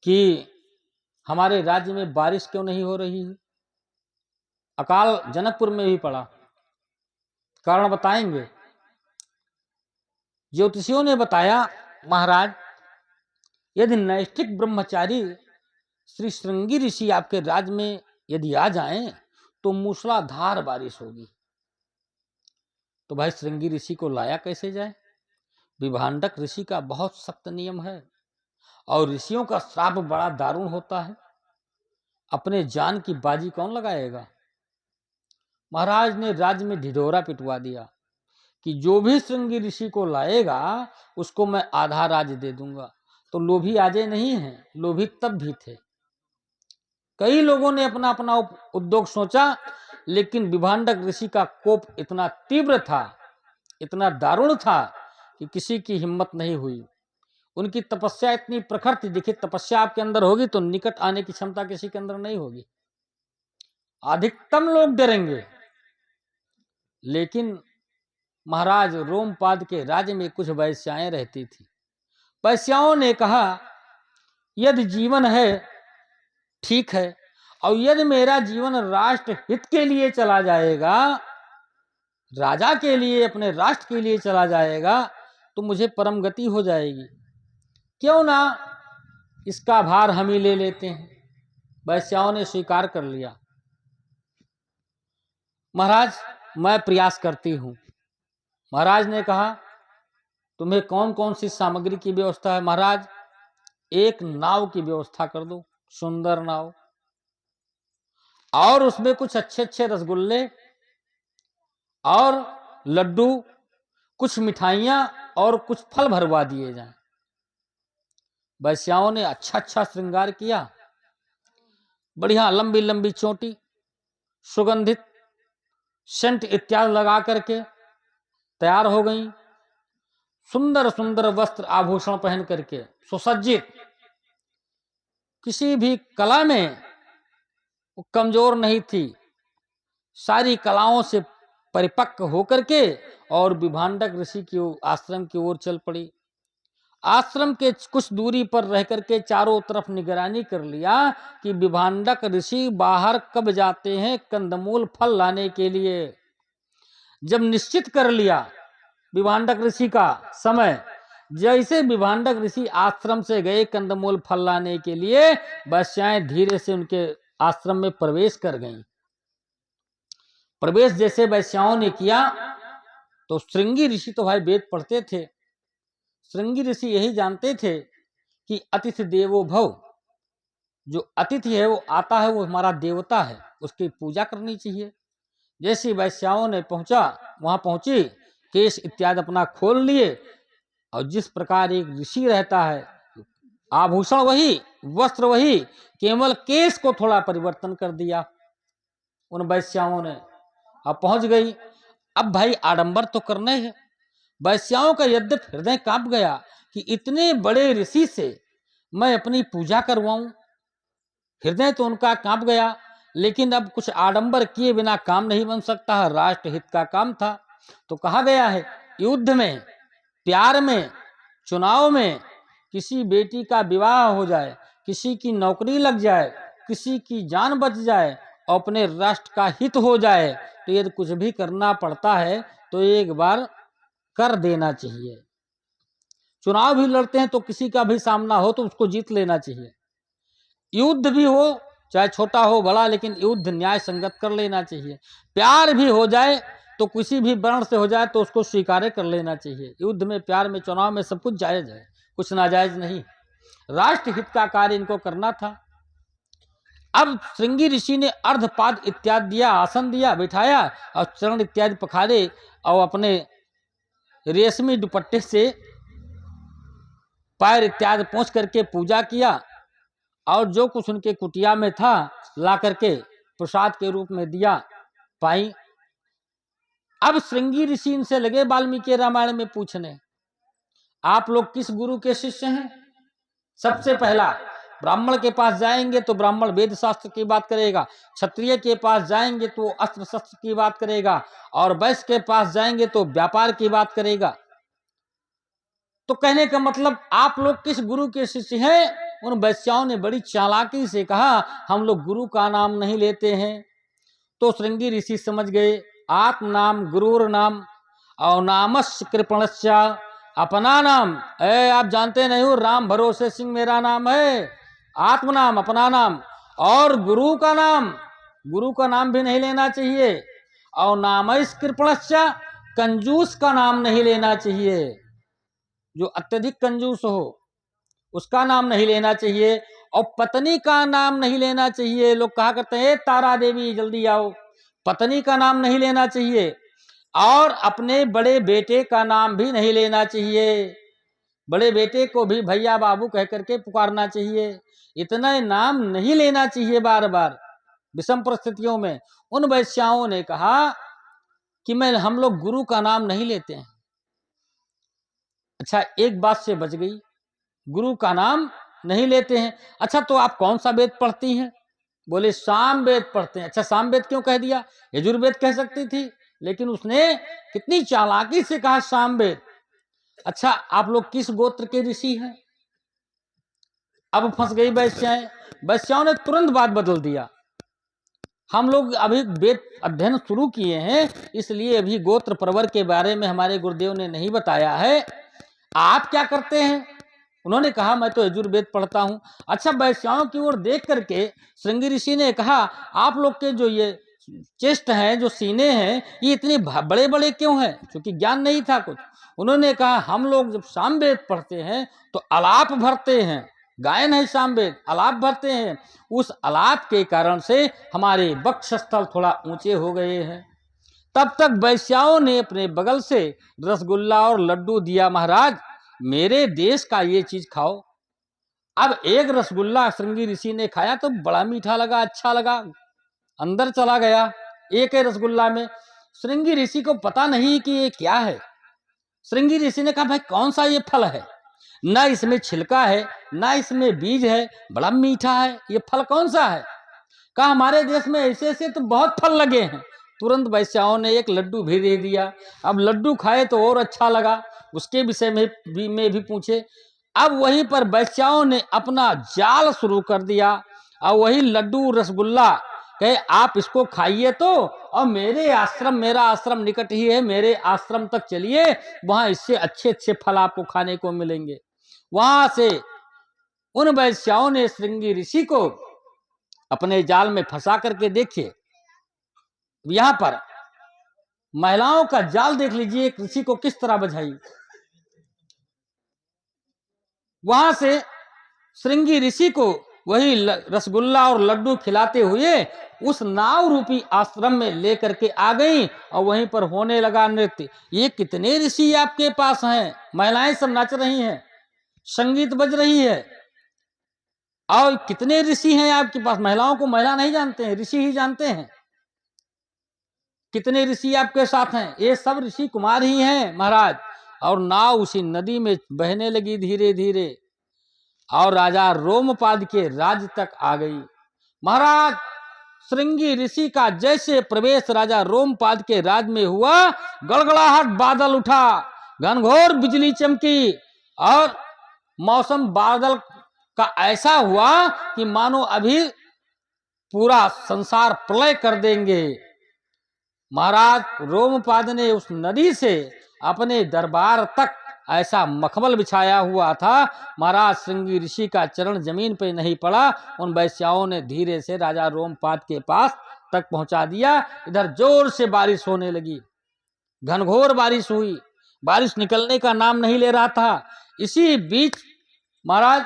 कि हमारे राज्य में बारिश क्यों नहीं हो रही है। अकाल जनकपुर में भी पड़ा, कारण बताएंगे। ज्योतिषियों ने बताया महाराज यदि नैष्ठिक ब्रह्मचारी श्री श्रृंगी ऋषि आपके राज्य में यदि आ जाएं तो मूसलाधार बारिश होगी। तो भाई श्रृंगी ऋषि को लाया कैसे जाए। विभांडक ऋषि का बहुत सख्त नियम है और ऋषियों का श्राप बड़ा दारुण होता है, अपने जान की बाजी कौन लगाएगा। महाराज ने राज्य में ढिढोरा पिटवा दिया कि जो भी श्रृंगी ऋषि को लाएगा उसको मैं आधा राज्य दे दूंगा। तो लोभी आजे नहीं है, लोभी तब भी थे। कई लोगों ने अपना अपना उद्योग सोचा, लेकिन विभांडक ऋषि का कोप इतना तीव्र था, इतना दारुण था कि किसी की हिम्मत नहीं हुई। उनकी तपस्या इतनी प्रखर थी। देखिए तपस्या आपके अंदर होगी तो निकट आने की क्षमता किसी के अंदर नहीं होगी, अधिकतम लोग डरेंगे। लेकिन महाराज रोमपाद के राज्य में कुछ वैश्याएं रहती थी। वैश्याओं ने कहा यदि जीवन है ठीक है, और यदि मेरा जीवन राष्ट्र हित के लिए चला जाएगा, राजा के लिए, अपने राष्ट्र के लिए चला जाएगा, तो मुझे परम गति हो जाएगी। क्यों ना इसका भार हम ही ले लेते हैं। वैश्याओं ने स्वीकार कर लिया। महाराज मैं प्रयास करती हूं। महाराज ने कहा तुम्हें कौन कौन सी सामग्री की व्यवस्था है। महाराज एक नाव की व्यवस्था कर दो, सुंदर नाव, और उसमें कुछ अच्छे अच्छे रसगुल्ले और लड्डू, कुछ मिठाइयां और कुछ फल भरवा दिए जाएं। वैश्याओं ने अच्छा अच्छा श्रृंगार किया, बढ़िया लंबी लंबी चोटी, सुगंधित सेंट इत्यादि लगा करके तैयार हो गई। सुंदर सुंदर वस्त्र आभूषण पहन करके सुसज्जित, किसी भी कला में वो कमजोर नहीं थी, सारी कलाओं से परिपक्व होकर के और विभांडक ऋषि की आश्रम की ओर चल पड़ी। आश्रम के कुछ दूरी पर रह करके चारों तरफ निगरानी कर लिया कि विभांडक ऋषि बाहर कब जाते हैं कंदमूल फल लाने के लिए। जब निश्चित कर लिया विभांडक ऋषि का समय, जैसे विभांडक ऋषि आश्रम से गए कंदमूल फल लाने के लिए, वैश्याएं धीरे से उनके आश्रम में प्रवेश कर गईं। प्रवेश जैसे वैश्याओं ने किया तो श्रृंगी ऋषि तो भाई वेद पढ़ते थे, श्रृंगी ऋषि यही जानते थे कि अतिथि देवो भव, जो अतिथि है वो आता है, वो हमारा देवता है, उसकी पूजा करनी चाहिए। जैसे वैश्याओं ने वहां पहुंची, केश इत्यादि अपना खोल लिए और जिस प्रकार एक ऋषि रहता है, आभूषण वही, वस्त्र वही, केवल केश को थोड़ा परिवर्तन कर दिया उन वैश्याओं ने। अब पहुंच गई। अब भाई आडंबर तो करने हैं। वैश्याओं का यद्यपि हृदय कांप गया कि इतने बड़े ऋषि से मैं अपनी पूजा करवाऊं, हृदय तो उनका कांप गया, लेकिन अब कुछ आडंबर किए बिना काम नहीं बन सकता है, राष्ट्रहित का काम था। तो कहा गया है, युद्ध में, प्यार में, चुनाव में किसी बेटी का विवाह हो जाए, किसी की नौकरी लग जाए, किसी की जान बच जाए और अपने राष्ट्र का हित हो जाए, तो यदि कुछ भी करना पड़ता है तो एक बार कर देना चाहिए। चुनाव भी लड़ते हैं तो किसी का भी सामना हो तो उसको जीत लेना चाहिए। युद्ध भी हो चाहे छोटा हो बड़ा, लेकिन युद्ध न्याय संगत कर लेना चाहिए। प्यार भी हो जाए तो किसी भी वर्ण से हो जाए तो उसको स्वीकार कर लेना चाहिए। युद्ध में, प्यार में, चुनाव में सब कुछ जायज है, कुछ नाजायज नहीं। राष्ट्रहित का कार्य इनको करना था। अब श्रृंगी ऋषि ने अर्धपाद इत्यादि दिया, आसन दिया, बिठाया और चरण इत्यादि पखारे और अपने रेशमी दुपट्टे से पैर इत्यादि पोंछ करके पूजा किया और जो कुछ उनके कुटिया में था ला करके प्रसाद के रूप में दिया पाई। अब श्रृंगी ऋषि इनसे लगे वाल्मीकि रामायण में पूछने, आप लोग किस गुरु के शिष्य हैं? सबसे पहला, ब्राह्मण के पास जाएंगे तो ब्राह्मण वेद शास्त्र की बात करेगा, क्षत्रिय के पास जाएंगे तो अस्त्र शस्त्र की बात करेगा और वैश्य के पास जाएंगे तो व्यापार की बात करेगा। तो कहने का मतलब आप लोग किस गुरु के शिष्य हैं? उन वैश्याओं ने बड़ी चालाकी से कहा, हम लोग गुरु का नाम नहीं लेते हैं। तो श्रृंगी ऋषि समझ गए, आत्म नाम गुरुर नाम और नामस्य कृपणस्य अपना नाम। आप जानते नहीं हो, राम भरोसे सिंह मेरा नाम है। आत्म नाम, अपना नाम, और गुरु का नाम भी नहीं लेना चाहिए। और नामस्य कृपणस्य, कंजूस का नाम नहीं लेना चाहिए, जो अत्यधिक कंजूस हो उसका नाम नहीं लेना चाहिए। और पत्नी का नाम नहीं लेना चाहिए। लोग कहा करते हैं, तारा देवी जल्दी आओ, पत्नी का नाम नहीं लेना चाहिए। और अपने बड़े बेटे का नाम भी नहीं लेना चाहिए, बड़े बेटे को भी भैया बाबू कह करके पुकारना चाहिए। इतना नाम नहीं लेना चाहिए बार बार विषम परिस्थितियों में। उन वैश्याओं ने कहा कि हम लोग गुरु का नाम नहीं लेते हैं। अच्छा, एक बात से बच गई, गुरु का नाम नहीं लेते हैं। अच्छा, तो आप कौन सा वेद पढ़ती हैं? बोले साम वेद पढ़ते हैं। अच्छा, साम वेद क्यों कह दिया? यजुर्वेद कह सकती थी, लेकिन उसने कितनी चालाकी से कहा साम वेद। अच्छा, आप लोग किस गोत्र के ऋषि हैं? अब फंस गई वैश्याएं। वैश्याओं ने तुरंत बात बदल दिया, हम लोग अभी वेद अध्ययन शुरू किए हैं, इसलिए अभी गोत्र प्रवर के बारे में हमारे गुरुदेव ने नहीं बताया है। आप क्या करते हैं? उन्होंने कहा, मैं तो यजुर्वेद पढ़ता हूं। अच्छा, वैश्याओं की ओर देख करके श्रृंगी ऋषि ने कहा, आप लोग के जो ये चेस्ट हैं, जो सीने हैं, ये इतने बड़े बड़े क्यों हैं? क्योंकि ज्ञान नहीं था कुछ। उन्होंने कहा, हम लोग जब सामवेद पढ़ते हैं तो अलाप भरते हैं, गायन है सामवेद, अलाप भरते हैं। उस अलाप के कारण से हमारे वक्षस्थल थोड़ा ऊंचे हो गए हैं। तब तक वैश्याओं ने अपने बगल से रसगुल्ला और लड्डू दिया, महाराज मेरे देश का ये चीज खाओ। अब एक रसगुल्ला श्रृंगी ऋषि ने खाया तो बड़ा मीठा लगा, अच्छा लगा, अंदर चला गया एक ही रसगुल्ला में। श्रृंगी ऋषि को पता नहीं कि ये क्या है। श्रृंगी ऋषि ने कहा, भाई कौन सा ये फल है? ना इसमें छिलका है, ना इसमें बीज है, बड़ा मीठा है, ये फल कौन सा है? कहा हमारे देश में ऐसे ऐसे तो बहुत फल लगे हैं। तुरंत वैश्याओं ने एक लड्डू भी दे दिया। अब लड्डू खाए तो और अच्छा लगा, उसके विषय में भी पूछे। अब वहीं पर वैश्याओं ने अपना जाल शुरू कर दिया और वही लड्डू रसगुल्ला कहे आप इसको खाइए तो, और मेरा आश्रम निकट ही है, मेरे आश्रम तक चलिए, वहां इससे अच्छे अच्छे फल आपको खाने को मिलेंगे। वहां से उन वैश्याओं ने श्रृंगी ऋषि को अपने जाल में फंसा करके देखिए, यहां पर महिलाओं का जाल देख लीजिए एक ऋषि को किस तरह बझाई। वहां से श्रृंगी ऋषि को वही रसगुल्ला और लड्डू खिलाते हुए उस नाव रूपी आश्रम में लेकर के आ गई और वहीं पर होने लगा नृत्य। ये कितने ऋषि आपके पास हैं? महिलाएं सब नाच रही हैं, संगीत बज रही है, और कितने ऋषि हैं आपके पास? महिलाओं को महिला नहीं जानते हैं, ऋषि ही जानते हैं। कितने ऋषि आपके साथ हैं? ये सब ऋषि कुमार ही हैं महाराज। और नाव उसी नदी में बहने लगी धीरे धीरे और राजा रोमपाद के राज्य तक आ गई। महाराज श्रृंगी ऋषि का जैसे प्रवेश राजा रोमपाद के राज में हुआ, गड़गड़ाहट बादल उठा, घनघोर बिजली चमकी और मौसम बादल का ऐसा हुआ कि मानो अभी पूरा संसार प्रलय कर देंगे। महाराज रोमपाद ने उस नदी से अपने दरबार तक ऐसा मखमल बिछाया हुआ था, महाराज श्रृंगी ऋषि का चरण जमीन पे नहीं पड़ा। उन वैश्याओं ने धीरे से राजा रोमपाद के पास तक पहुंचा दिया। इधर जोर से बारिश होने लगी, घनघोर बारिश हुई, बारिश निकलने का नाम नहीं ले रहा था। इसी बीच महाराज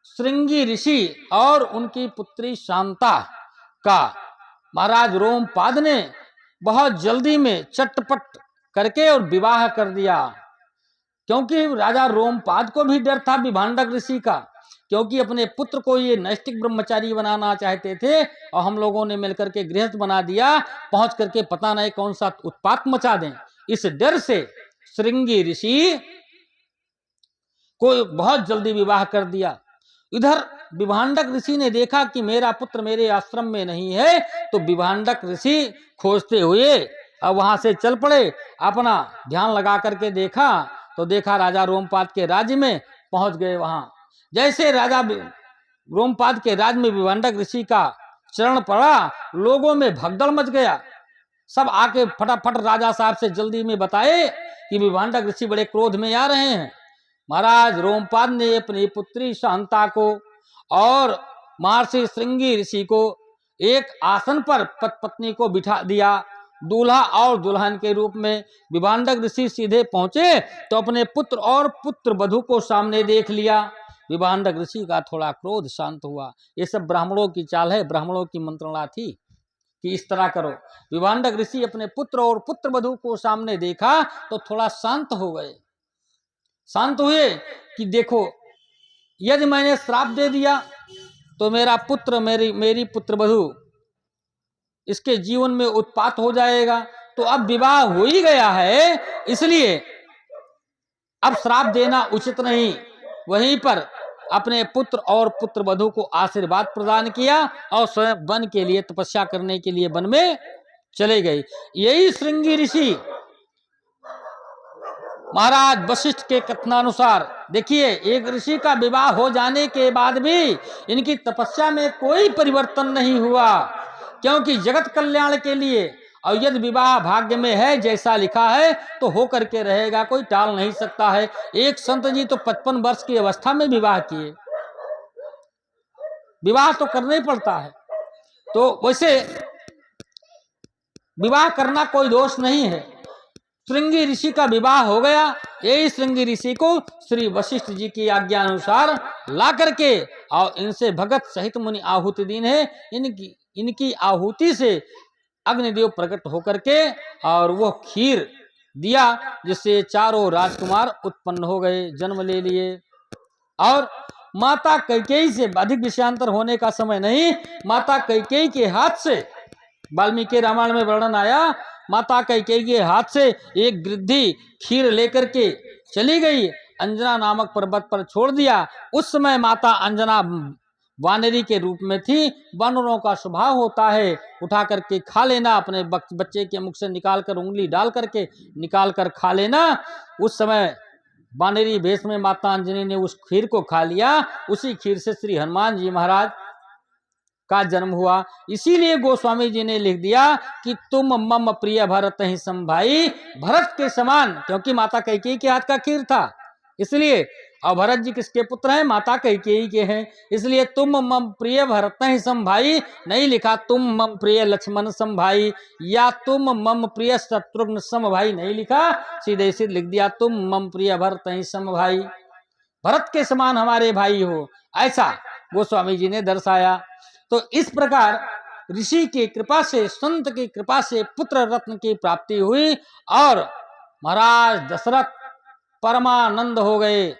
श्रृंगी ऋषि और उनकी पुत्री शांता का महाराज रोमपाद ने बहुत जल्दी में चटपट करके और विवाह कर दिया। क्योंकि राजा रोमपाद को भी डर था विभांडक ऋषि का, क्योंकि अपने पुत्र को ये नैष्टिक ब्रह्मचारी बनाना चाहते थे और हम लोगों ने मिलकर के गृहस्थ बना दिया, पहुंच करके पता नहीं कौन सा उत्पात मचा दें। इस डर से श्रृंगी ऋषि को बहुत जल्दी विवाह कर दिया। इधर विभांडक ऋषि ने देखा कि मेरा पुत्र मेरे आश्रम में नहीं है, तो विभांडक ऋषि खोजते हुए अब वहां से चल पड़े। अपना ध्यान लगा करके देखा तो देखा राजा रोमपाद के राज्य में पहुंच गए। वहां जैसे राजा रोमपाद के राज्य में विभांडक ऋषि का चरण पड़ा, लोगों में भगदड़ मच गया। सब आके फटाफट राजा साहब से जल्दी में बताए कि विभांडक ऋषि बड़े क्रोध में आ रहे हैं। महाराज रोमपाद ने अपनी पुत्री शांता को और महर्षि श्रृंगी ऋषि को एक आसन पर पत्नी को बिठा दिया, दूल्हा और दुल्हन के रूप में। विभांडक ऋषि सीधे पहुंचे तो अपने पुत्र और पुत्र वधू को सामने देख लिया। विभांडक ऋषि का थोड़ा क्रोध शांत हुआ। ये सब ब्राह्मणों की चाल है, ब्राह्मणों की मंत्रणा थी कि इस तरह करो। विभांडक ऋषि अपने पुत्र और पुत्र वधू को सामने देखा तो थोड़ा शांत हो गए। शांत हुए कि देखो, यदि मैंने श्राप दे दिया तो मेरा पुत्र मेरी पुत्र वधू इसके जीवन में उत्पात हो जाएगा। तो अब विवाह हो ही गया है, इसलिए अब श्राप देना उचित नहीं। वहीं पर अपने पुत्र और पुत्र वधू को आशीर्वाद प्रदान किया और स्वयं वन के लिए तपस्या करने के लिए वन में चले गए। यही श्रृंगी ऋषि महाराज वशिष्ठ के कथनानुसार, देखिए एक ऋषि का विवाह हो जाने के बाद भी इनकी तपस्या में कोई परिवर्तन नहीं हुआ, क्योंकि जगत कल्याण के लिए। और यदि विवाह भाग्य में है, जैसा लिखा है तो हो करके रहेगा, कोई टाल नहीं सकता है। एक संत जी तो 55 वर्ष की अवस्था में विवाह किए। विवाह तो करना ही पड़ता है, तो वैसे विवाह करना कोई दोष नहीं है। श्रृंगी ऋषि का विवाह हो गया। यही श्रृंगी ऋषि को श्री वशिष्ठ जी की आज्ञा अनुसार ला करके और इनसे भगत सहित मुनि आहुति दीन है। इनकी आहुति से अग्निदेव प्रकट होकर के और वो खीर दिया, जिससे चारों राजकुमार उत्पन्न हो गए, जन्म ले लिए। और माता कैकेयी से, अधिक विषयांतर होने का समय नहीं, माता कैकेयी के हाथ से, वाल्मीकि रामायण में वर्णन आया, माता कैकेयी के हाथ से एक गिद्धि खीर लेकर के चली गई, अंजना नामक पर्वत पर छोड़ दिया। उस समय माता अंजना वानरी के रूप में थी। वानरों का स्वभाव होता है उठा करके खा लेना, अपने बच्चे के मुख से निकाल कर उंगली डाल करके निकाल कर खा लेना। उस समय वानरी भेष में माता अंजनी ने उस खीर को खा लिया। उसी खीर से श्री हनुमान जी महाराज का जन्म हुआ। इसीलिए गोस्वामी जी ने लिख दिया कि तुम मम प्रिय भरत ही सम भाई, भरत के समान, क्योंकि माता कैकेयी के हाथ का खीर था इसलिए। और भरत जी किसके पुत्र हैं? माता कैकेयी के हैं। इसलिए तुम मम प्रिय भरत ही सम भाई, नहीं लिखा तुम मम प्रिय लक्ष्मण सम भाई या तुम मम प्रिय शत्रुघ्न सम भाई, नहीं लिखा, सीधे सीधे लिख दिया तुम मम प्रिय भरत ही सम भाई, भरत के समान हमारे भाई हो, ऐसा गोस्वामी जी ने दर्शाया। तो इस प्रकार ऋषि की कृपा से, संत की कृपा से पुत्र रत्न की प्राप्ति हुई और महाराज दशरथ परमानंद हो गए।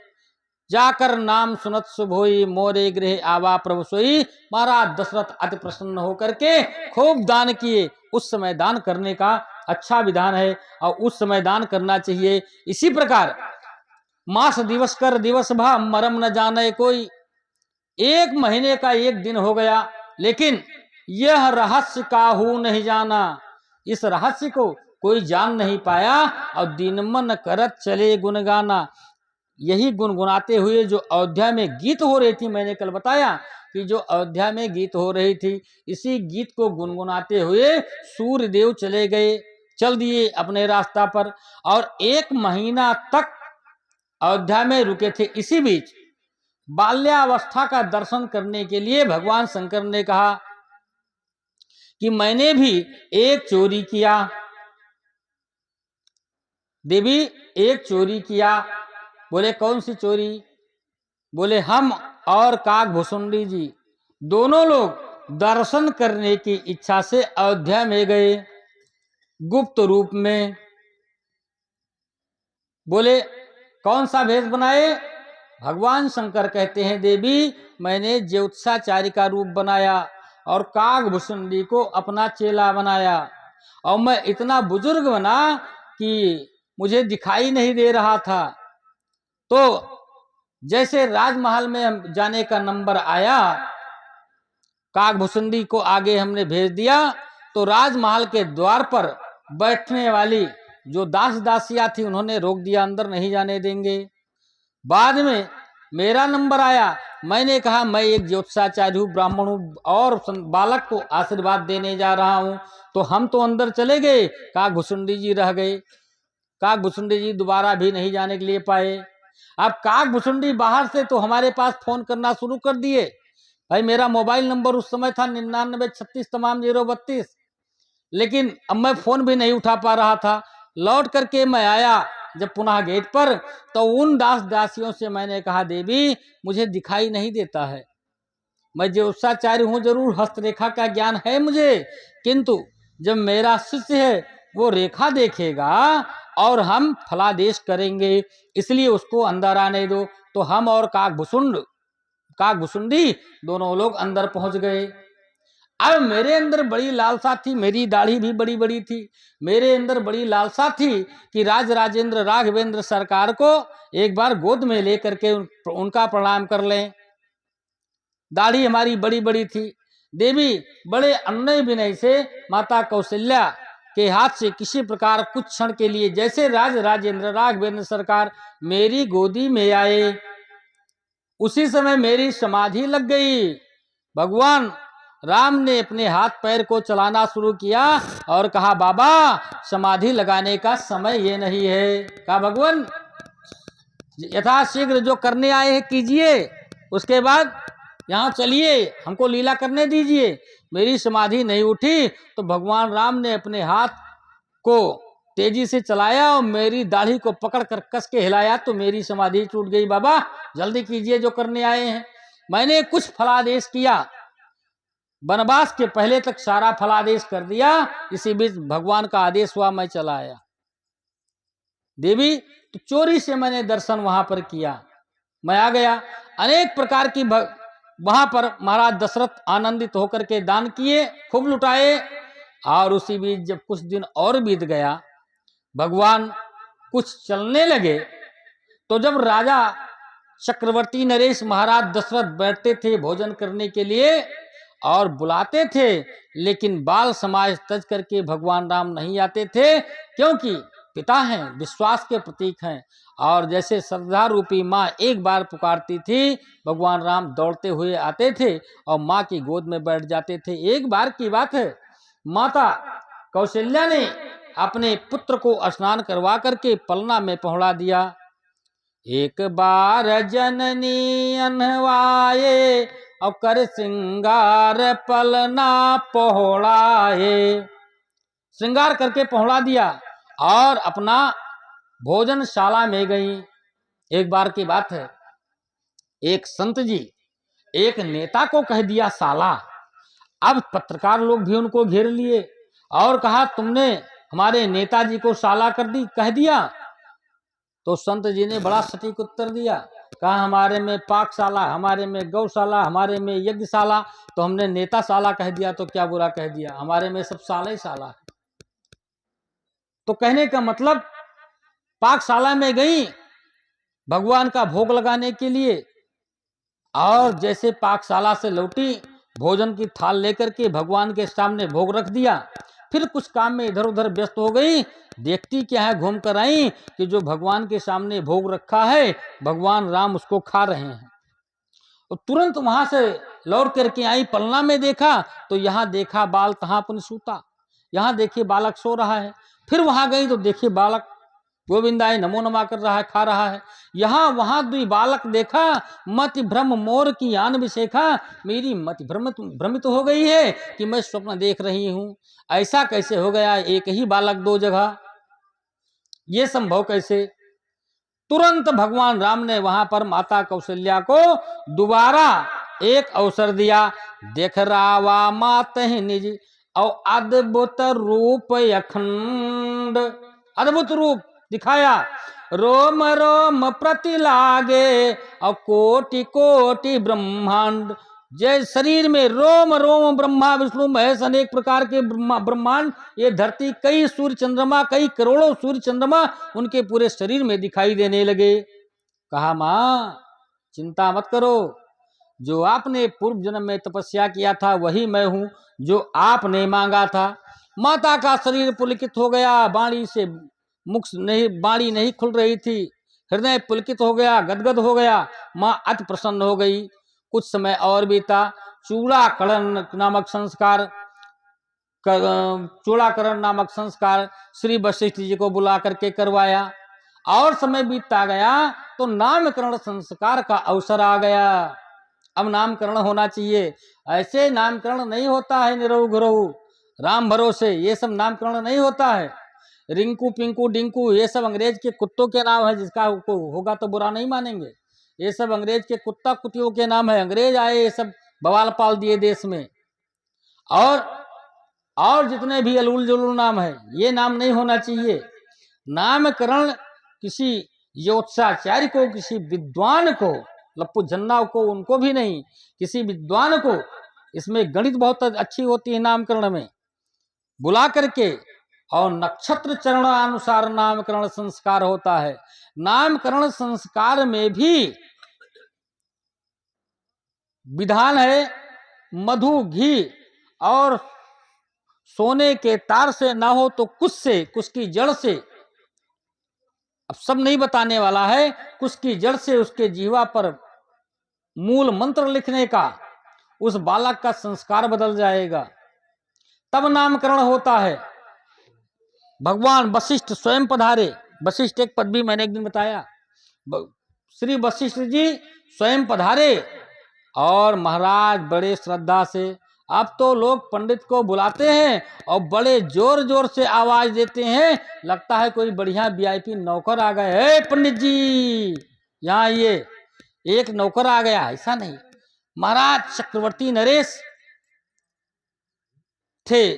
जाकर नाम सुनत शुभ होई, मोरे गृह आवा प्रभु सोई। महाराज दशरथ अति प्रसन्न होकर के खूब दान किए। उस समय दान करने का अच्छा विधान है और उस समय दान करना चाहिए। इसी प्रकार मास दिवस कर दिवस भा, मरम न जाने कोई। एक महीने का एक दिन हो गया, लेकिन यह रहस्य काहू नहीं जाना। इस रहस्य को कोई जान नहीं पाया और दिन मन करत चले गुनगाना। यही गुनगुनाते हुए जो अयोध्या में गीत हो रही थी, मैंने कल बताया कि जो अयोध्या में गीत हो रही थी, इसी गीत को गुनगुनाते हुए सूर्यदेव चले गए, चल दिए अपने रास्ता पर और एक महीना तक अयोध्या में रुके थे। इसी बीच बाल्यावस्था का दर्शन करने के लिए भगवान शंकर ने कहा कि मैंने भी एक चोरी किया। देवी एक चोरी किया। बोले कौन सी चोरी? बोले हम और काकभूषुंडी जी दोनों लोग दर्शन करने की इच्छा से अयोध्या में गए गुप्त रूप में। बोले कौन सा भेष बनाए? भगवान शंकर कहते हैं देवी मैंने ज्योत्साचारी का रूप बनाया और काकभूषुंडी को अपना चेला बनाया और मैं इतना बुजुर्ग बना कि मुझे दिखाई नहीं दे रहा था। तो जैसे राजमहल में जाने का नंबर आया, काकभूषुंडी को आगे हमने भेज दिया तो राजमहल के द्वार पर बैठने वाली जो दास दासियां थी उन्होंने रोक दिया, अंदर नहीं जाने देंगे। बाद में मेरा नंबर आया, मैंने कहा मैं एक ज्योतिषाचार्य हूँ, ब्राह्मण हूँ और बालक को आशीर्वाद देने जा रहा हूँ। तो हम तो अंदर चले गए, काकभूषुंडी जी रह गए। काकभूषुंडी जी दोबारा भी नहीं जाने के लिए पाए। अब काकभूषुंडी बाहर से तो हमारे पास फोन करना शुरू कर दिए। भाई मेरा मोबाइल नंबर उस समय था 9936 लेकिन अब मैं फोन भी नहीं उठा पा रहा था। लौट करके मैं आया जब पुनः गेट पर, तो उन दास दासियों से मैंने कहा देवी मुझे दिखाई नहीं देता है, मैं ज्योतिषाचार्य हूँ, जरूर हस्तरेखा का ज्ञान है मुझे, किंतु जब मेरा शिष्य है वो रेखा देखेगा और हम फलादेश करेंगे, इसलिए उसको अंदर आने दो। तो हम और काकभूषुंडी दोनों लोग अंदर पहुंच गए। अब मेरे अंदर बड़ी लालसा थी, मेरी दाढ़ी भी बड़ी बड़ी थी, मेरे अंदर बड़ी लालसा थी कि राज राजेंद्र राघवेंद्र सरकार को एक बार गोद में लेकर के उनका प्रणाम कर लें। दाढ़ी हमारी बड़ी बड़ी थी। देवी बड़े अन्य विनय से माता कौशल्या के हाथ से किसी प्रकार कुछ क्षण के लिए जैसे राज राजेंद्र राघवेंद्र सरकार मेरी गोदी में आए, उसी समय मेरी समाधि लग गई। भगवान राम ने अपने हाथ पैर को चलाना शुरू किया और कहा बाबा समाधि लगाने का समय ये नहीं है। कहा भगवान यथाशीघ्र जो करने आए हैं कीजिए, उसके बाद यहाँ चलिए, हमको लीला करने दीजिए। मेरी समाधि नहीं उठी तो भगवान राम ने अपने हाथ को तेजी से चलाया और मेरी दाढ़ी को पकड़ कर कस के हिलाया तो मेरी समाधि टूट गई। बाबा जल्दी कीजिए जो करने आए हैं। मैंने कुछ फलादेश किया, वनवास के पहले तक सारा फलादेश कर दिया। इसी बीच भगवान का आदेश हुआ, मैं चला आया। देवी तो चोरी से मैंने दर्शन वहां पर किया, मैं आ गया। अनेक प्रकार की वहां पर महाराज दशरथ आनंदित होकर के दान किए, खूब लुटाए। और उसी बीच जब कुछ दिन और बीत गया, भगवान कुछ चलने लगे, तो जब राजा चक्रवर्ती नरेश महाराज दशरथ बैठते थे भोजन करने के लिए और बुलाते थे, लेकिन बाल समाज तज करके भगवान राम नहीं आते थे, क्योंकि पिता हैं, विश्वास के प्रतीक हैं। और जैसे श्रद्धा रूपी माँ एक बार पुकारती थी, भगवान राम दौड़ते हुए आते थे और माँ की गोद में बैठ जाते थे। एक बार की बात है, माता कौशल्या ने अपने पुत्र को स्नान करवा करके पलना में पहुंचा दिया। एक बार जननी अनवाए और कर श्रृंगार पलना पहुंचाए, श्रृंगार करके पहुंचा दिया और अपना भोजनशाला में गई। एक बार की बात है, एक संत जी एक नेता को कह दिया साला। अब पत्रकार लोग भी उनको घेर लिए और कहा तुमने हमारे नेताजी को साला कह दिया। तो संत जी ने बड़ा सटीक उत्तर दिया, कहा हमारे में पाकशाला, हमारे में गौशाला, हमारे में यज्ञशाला, तो हमने नेता साला कह दिया तो क्या बुरा कह दिया, हमारे में सब साला ही साला है। तो कहने का मतलब पाकशाला में गई भगवान का भोग लगाने के लिए, और जैसे पाकशाला से लौटी भोजन की थाल लेकर के भगवान के सामने भोग रख दिया। फिर कुछ काम में इधर उधर व्यस्त हो गई, देखती क्या है घूम कर आई कि जो भगवान के सामने भोग रखा है भगवान राम उसको खा रहे हैं। और तुरंत वहां से लौट करके आई, पलना में देखा तो यहाँ देखा बाल कहाँ पर सूता, यहाँ देखिए बालक सो रहा है। फिर वहां गई तो देखिए बालक गोविंदाय नमो नमा कर रहा है, खा रहा है। यहाँ वहां दुई बालक देखा, मति भ्रम मोर की आन विशेखा, मेरी मति भ्रमित हो गई है कि मैं स्वप्न देख रही हूं। ऐसा कैसे हो गया, एक ही बालक दो जगह, ये संभव कैसे। तुरंत भगवान राम ने वहां पर माता कौशल्या को दोबारा एक अवसर दिया। देख रावा मात निज और अद्भुत रूप अखंड, अद्भुत रूप दिखाया, रोम रोम प्रति लागे और कोटि कोटि ब्रह्मांड। जय शरीर में रोम रोम ब्रह्मा विष्णु महेश अनेक प्रकार के ब्रह्मांड, ये धरती कई सूर्य चंद्रमा, कई करोड़ों सूर्य चंद्रमा उनके पूरे शरीर में दिखाई देने लगे। कहा मां चिंता मत करो, जो आपने पूर्व जन्म में तपस्या किया था वही मैं हूं, जो आपने मांगा था। माता का शरीर पुलकित हो गया, वाणी से मुख नहीं, वाणी नहीं खुल रही थी, हृदय पुलकित हो गया, गदगद हो गया, मां अति प्रसन्न हो गई। कुछ समय और बीता, चूड़ाकरण नामक संस्कार, चूड़ाकरण नामक संस्कार श्री वशिष्ठ जी को बुला करके करवाया। और समय बीतता गया तो नामकरण संस्कार का अवसर आ गया। अब नामकरण होना चाहिए, ऐसे नामकरण नहीं होता है निरहु गुरहु राम भरोसे, ये सब नामकरण नहीं होता है। रिंकू पिंकू डिंकू ये सब अंग्रेज के कुत्तों के नाम है, जिसका होगा तो बुरा नहीं मानेंगे। ये सब अंग्रेज के कुत्ता कुतियों के नाम है, अंग्रेज आए ये सब बवाल पाल दिए देश में। और जितने भी अलूल जुलूल नाम है ये नाम नहीं होना चाहिए। नामकरण किसी योत्साचार्य को, किसी विद्वान को, लप्पू झन्ना को, उनको भी नहीं, किसी विद्वान को, इसमें गणित बहुत अच्छी होती है नामकरण में, बुला करके और नक्षत्र चरण अनुसार नामकरण संस्कार होता है। नामकरण संस्कार में भी विधान है, मधु घी और सोने के तार से ना हो तो कुछ से, कुछ की जड़ से, अब सब नहीं बताने वाला है, कुछ की जड़ से उसके जीवा पर मूल मंत्र लिखने का, उस बालक का संस्कार बदल जाएगा, तब नामकरण होता है। भगवान वशिष्ठ स्वयं पधारे। वशिष्ठ एक पद भी मैंने एक दिन बताया, श्री वशिष्ठ जी स्वयं पधारे और महाराज बड़े श्रद्धा से, अब तो लोग पंडित को बुलाते हैं और बड़े जोर जोर से आवाज देते हैं, लगता है कोई बढ़िया वीआईपी नौकर आ गए, हे पंडित जी यहाँ ये एक नौकर आ गया, ऐसा नहीं। महाराज चक्रवर्ती नरेश थे,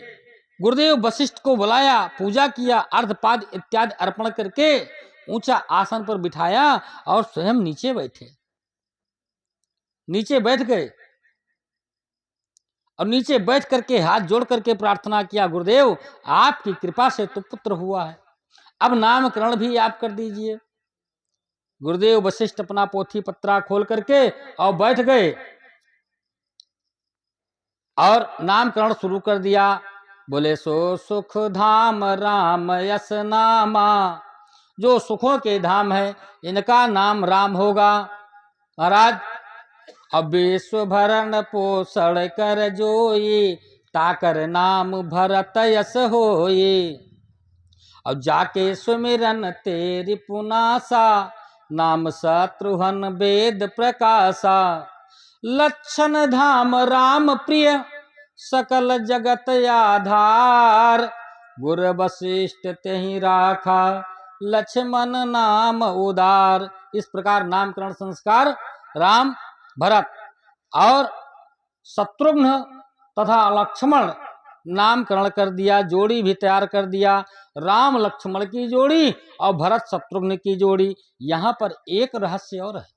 गुरुदेव वशिष्ठ को बुलाया, पूजा किया, अर्धपाद इत्यादि अर्पण करके ऊंचा आसन पर बिठाया और स्वयं नीचे बैठे, नीचे बैठ गए और नीचे बैठ करके हाथ जोड़ करके प्रार्थना किया, गुरुदेव आपकी कृपा से तो पुत्र हुआ है, अब नामकरण भी आप कर दीजिए। गुरुदेव वशिष्ठ अपना पोथी पत्रा खोल करके और बैठ गए और नामकरण शुरू कर दिया। बोले सो सुख धाम राम यस नामा, जो सुखों के धाम है इनका नाम राम होगा। महाराज अब विश्व भरण पोषण कर जोई, ताकर नाम भरत यस होई। अब जाके सुमिरन तेरी पुनासा, नाम शत्रुघ्न वेद प्रकाशा। लक्षण धाम राम प्रिय, सकल जगत आधार। गुर वशिष्ठ तेहि राखा, लक्ष्मण नाम उदार। इस प्रकार नामकरण संस्कार राम, भरत और शत्रुघ्न तथा लक्ष्मण नामकरण कर दिया। जोड़ी भी तैयार कर दिया, राम लक्ष्मण की जोड़ी और भरत शत्रुघ्न की जोड़ी। यहां पर एक रहस्य और है।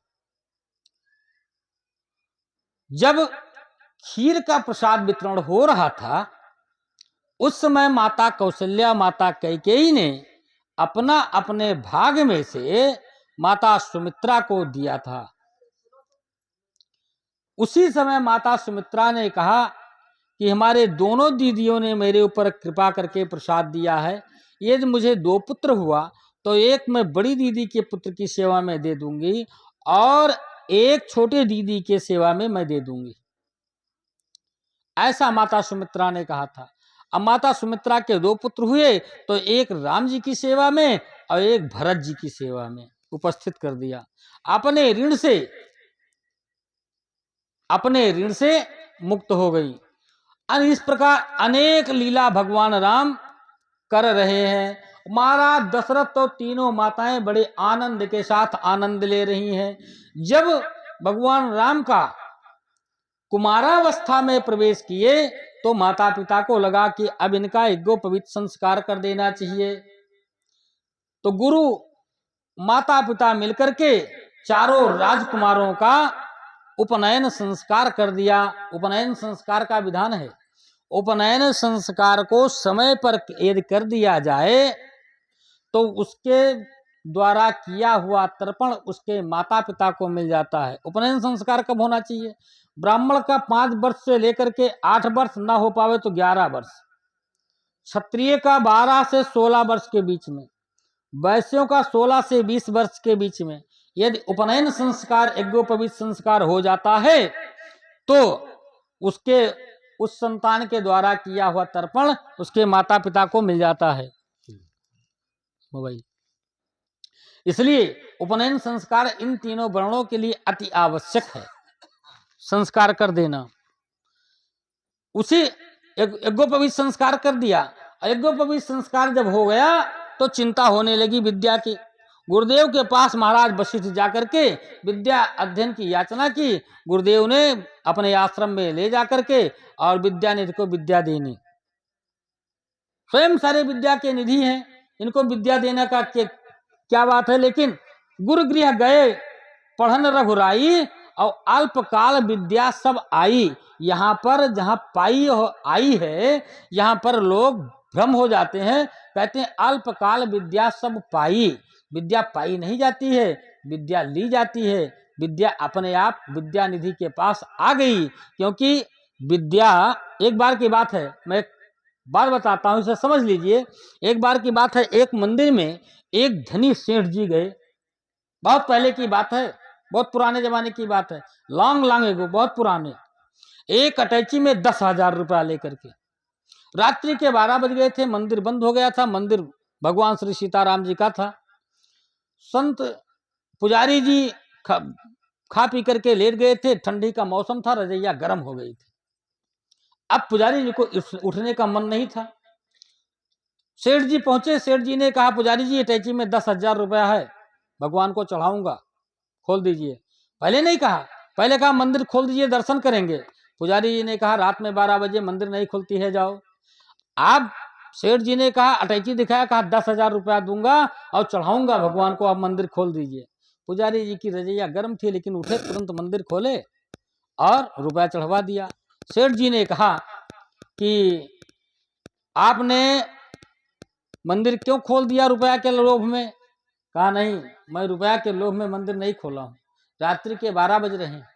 जब खीर का प्रसाद वितरण हो रहा था, उस समय माता कौशल्या, माता कैकेयी ने अपना अपने भाग में से माता सुमित्रा को दिया था। उसी समय माता सुमित्रा ने कहा कि हमारे दोनों दीदियों ने मेरे ऊपर कृपा करके प्रसाद दिया है। यदि मुझे 2 पुत्र हुआ तो एक मैं बड़ी दीदी के पुत्र की सेवा में दे दूंगी और एक छोटे दीदी के सेवा में मैं दे दूंगी। ऐसा माता सुमित्रा ने कहा था। अब माता सुमित्रा के 2 पुत्र हुए तो एक राम जी की सेवा में और एक भरत जी की सेवा में उपस्थित कर दिया। अपने ऋण से मुक्त हो गई। इस प्रकार अनेक लीला भगवान राम कर रहे हैं। महाराज दशरथ तो तीनों माताएं बड़े आनंद के साथ आनंद ले रही हैं। जब भगवान राम का कुमारावस्था में प्रवेश किए तो माता पिता को लगा कि अब इनका यज्ञोपवीत संस्कार कर देना चाहिए। तो गुरु माता पिता मिलकर के चारों राजकुमारों का उपनयन संस्कार कर दिया। उपनयन संस्कार का विधान है, उपनयन संस्कार को समय पर यदि कर दिया जाए तो उसके द्वारा किया हुआ तर्पण उसके माता पिता को मिल जाता है। उपनयन संस्कार कब होना चाहिए? ब्राह्मण का 5 वर्ष से लेकर के 8 वर्ष ना हो पावे तो 11 वर्ष, क्षत्रिय का 12 से 16 वर्ष के बीच में, वैश्यों का 16 से 20 वर्ष के बीच में यदि उपनयन संस्कार यज्ञोपवीत संस्कार हो जाता है तो उस संतान के द्वारा किया हुआ तर्पण उसके माता पिता को मिल जाता है। मोबाइल इसलिए उपनयन संस्कार इन तीनों वर्णों के लिए अति आवश्यक है, संस्कार कर देना। उसी यज्ञोपवीत संस्कार कर दिया। यज्ञोपवीत संस्कार जब हो गया तो चिंता होने लगी विद्या की। गुरुदेव के पास महाराज वशिष्ठ जाकर के विद्या अध्ययन की याचना की। गुरुदेव ने अपने आश्रम में ले जाकर के और विद्यानिधि को विद्या देनी। स्वयं सारे विद्या के निधि हैं, इनको विद्या देने का क्या बात है। लेकिन गुरुगृह गए पढ़न रघुराई और अल्पकाल विद्या सब आई। यहाँ पर जहाँ आई है यहाँ पर लोग भ्रम हो जाते हैं, कहते हैं अल्पकाल विद्या सब पाई। विद्या पाई नहीं जाती है, विद्या ली जाती है। विद्या अपने आप विद्या निधि के पास आ गई। क्योंकि विद्या, एक बार की बात है, मैं एक बात बताता हूं, इसे समझ लीजिए। एक बार की बात है, एक मंदिर में एक धनी सेठ जी गए। बहुत पहले की बात है, बहुत पुराने जमाने की बात है, लॉन्ग एगो, बहुत पुराने। एक अटैची में 10,000 रुपया लेकर के रात्रि के 12 बज गए थे, मंदिर बंद हो गया था। मंदिर भगवान श्री सीताराम जी का था। संत पुजारी जी खा पी करके लेट गए थे। ठंडी का मौसम था, रजैया गर्म हो गई थी। अब पुजारी जी को उठने का मन नहीं था। सेठ जी पहुंचे। सेठ जी ने कहा, पुजारी जी अटैची में 10,000 रुपया है, भगवान को चढ़ाऊंगा, खोल दीजिए। पहले नहीं कहा, पहले कहा मंदिर खोल दीजिए, दर्शन करेंगे। पुजारी जी ने कहा रात में 12 बजे मंदिर नहीं खुलती है, जाओ। आप सेठ जी ने कहा, अटैची दिखाया, कहा 10,000 रुपया दूंगा और चढ़ाऊंगा भगवान को, आप मंदिर खोल दीजिए। पुजारी जी की रजैया गर्म थी, लेकिन उठे, तुरंत मंदिर खोले और रुपया चढ़वा दिया। सेठ जी ने कहा कि आपने मंदिर क्यों खोल दिया रुपया के लोभ में? कहा नहीं, मैं रुपया के लोभ में मंदिर नहीं खोला हूं। रात्रि के 12 बज रहे हैं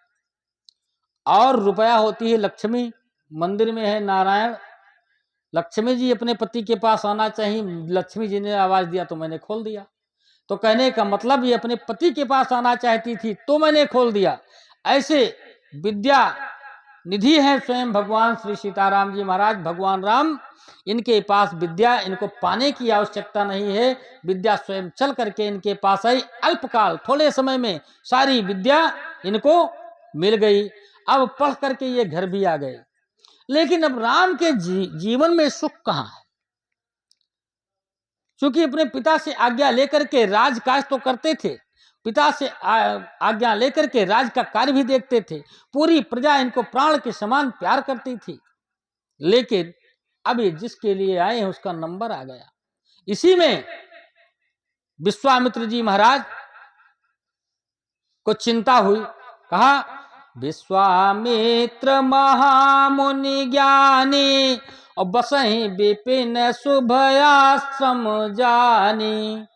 और रुपया होती है लक्ष्मी, मंदिर में है नारायण। लक्ष्मी जी अपने पति के पास आना चाहिए, लक्ष्मी जी ने आवाज दिया तो मैंने खोल दिया। तो कहने का मतलब ये अपने पति के पास आना चाहती थी तो मैंने खोल दिया। ऐसे विद्या निधि है स्वयं भगवान श्री सीताराम जी महाराज, भगवान राम। इनके पास विद्या, इनको पाने की आवश्यकता नहीं है, विद्या स्वयं चल करके इनके पास आई। अल्पकाल, थोड़े समय में सारी विद्या इनको मिल गई। अब पढ़ करके ये घर भी आ गए। लेकिन अब राम के जीवन में सुख कहां है? क्योंकि अपने पिता से आज्ञा लेकर के राजकाज तो करते थे, पिता से आज्ञा लेकर के राज का कार्य भी देखते थे, पूरी प्रजा इनको प्राण के समान प्यार करती थी। लेकिन अब ये जिसके लिए आए हैं उसका नंबर आ गया। इसी में विश्वामित्र जी महाराज को चिंता हुई। कहा, विश्वामित्र महामुनि ज्ञानी और बसहि विपिन शुभ आश्रम जानी।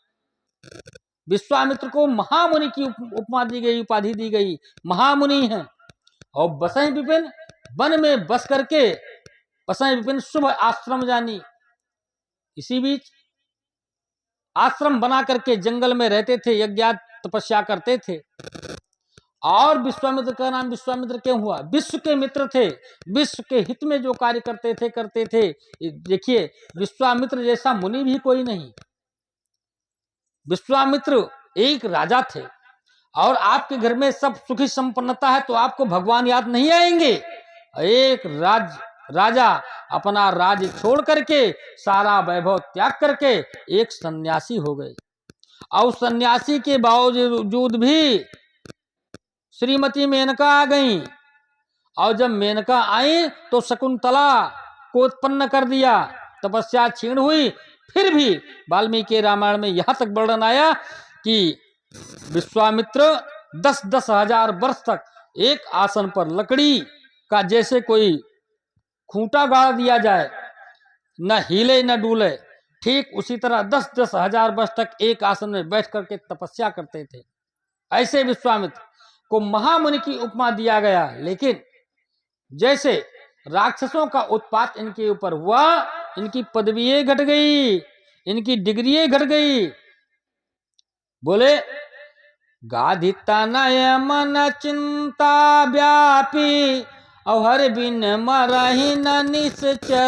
विश्वामित्र को महामुनि की उपमा दी गई, उपाधि दी गई, महामुनि हैं। और बसहि विपिन, वन में बस करके, बसहि विपिन शुभ आश्रम जानी। इसी बीच आश्रम बना करके जंगल में रहते थे, यज्ञ तपस्या करते थे। और विश्वामित्र का नाम विश्वामित्र क्यों हुआ? विश्व के मित्र थे, विश्व के हित में जो कार्य करते थे। देखिए, विश्वामित्र जैसा मुनि भी कोई नहीं। विश्वामित्र एक राजा थे और आपके घर में सब सुखी संपन्नता है तो आपको भगवान याद नहीं आएंगे? एक राजा अपना राज्य छोड़ करके, सारा वैभव त्याग करके एक सन्यासी हो गए। और सन्यासी के बावजूद भी श्रीमती मेनका आ गई। और जब मेनका आई तो शकुंतला को उत्पन्न कर दिया, तपस्या छीण हुई। फिर भी वाल्मीकि रामायण में यहां तक वर्णन आया कि विश्वामित्र 10-10 हजार वर्ष तक एक आसन पर लकड़ी का जैसे कोई खूंटा गाड़ दिया जाए, न हिले न डूले, ठीक उसी तरह 10-10 हजार वर्ष तक एक आसन में बैठ करके तपस्या करते थे। ऐसे विश्वामित्र को महामुनि की उपमा दिया गया। लेकिन जैसे राक्षसों का उत्पात इनके ऊपर हुआ, इनकी पदवियां घट गई, इनकी डिग्रियां घट गई। बोले, गाधिता नय मन चिंता व्यापी, और हर बिन मरहि न निश्चर।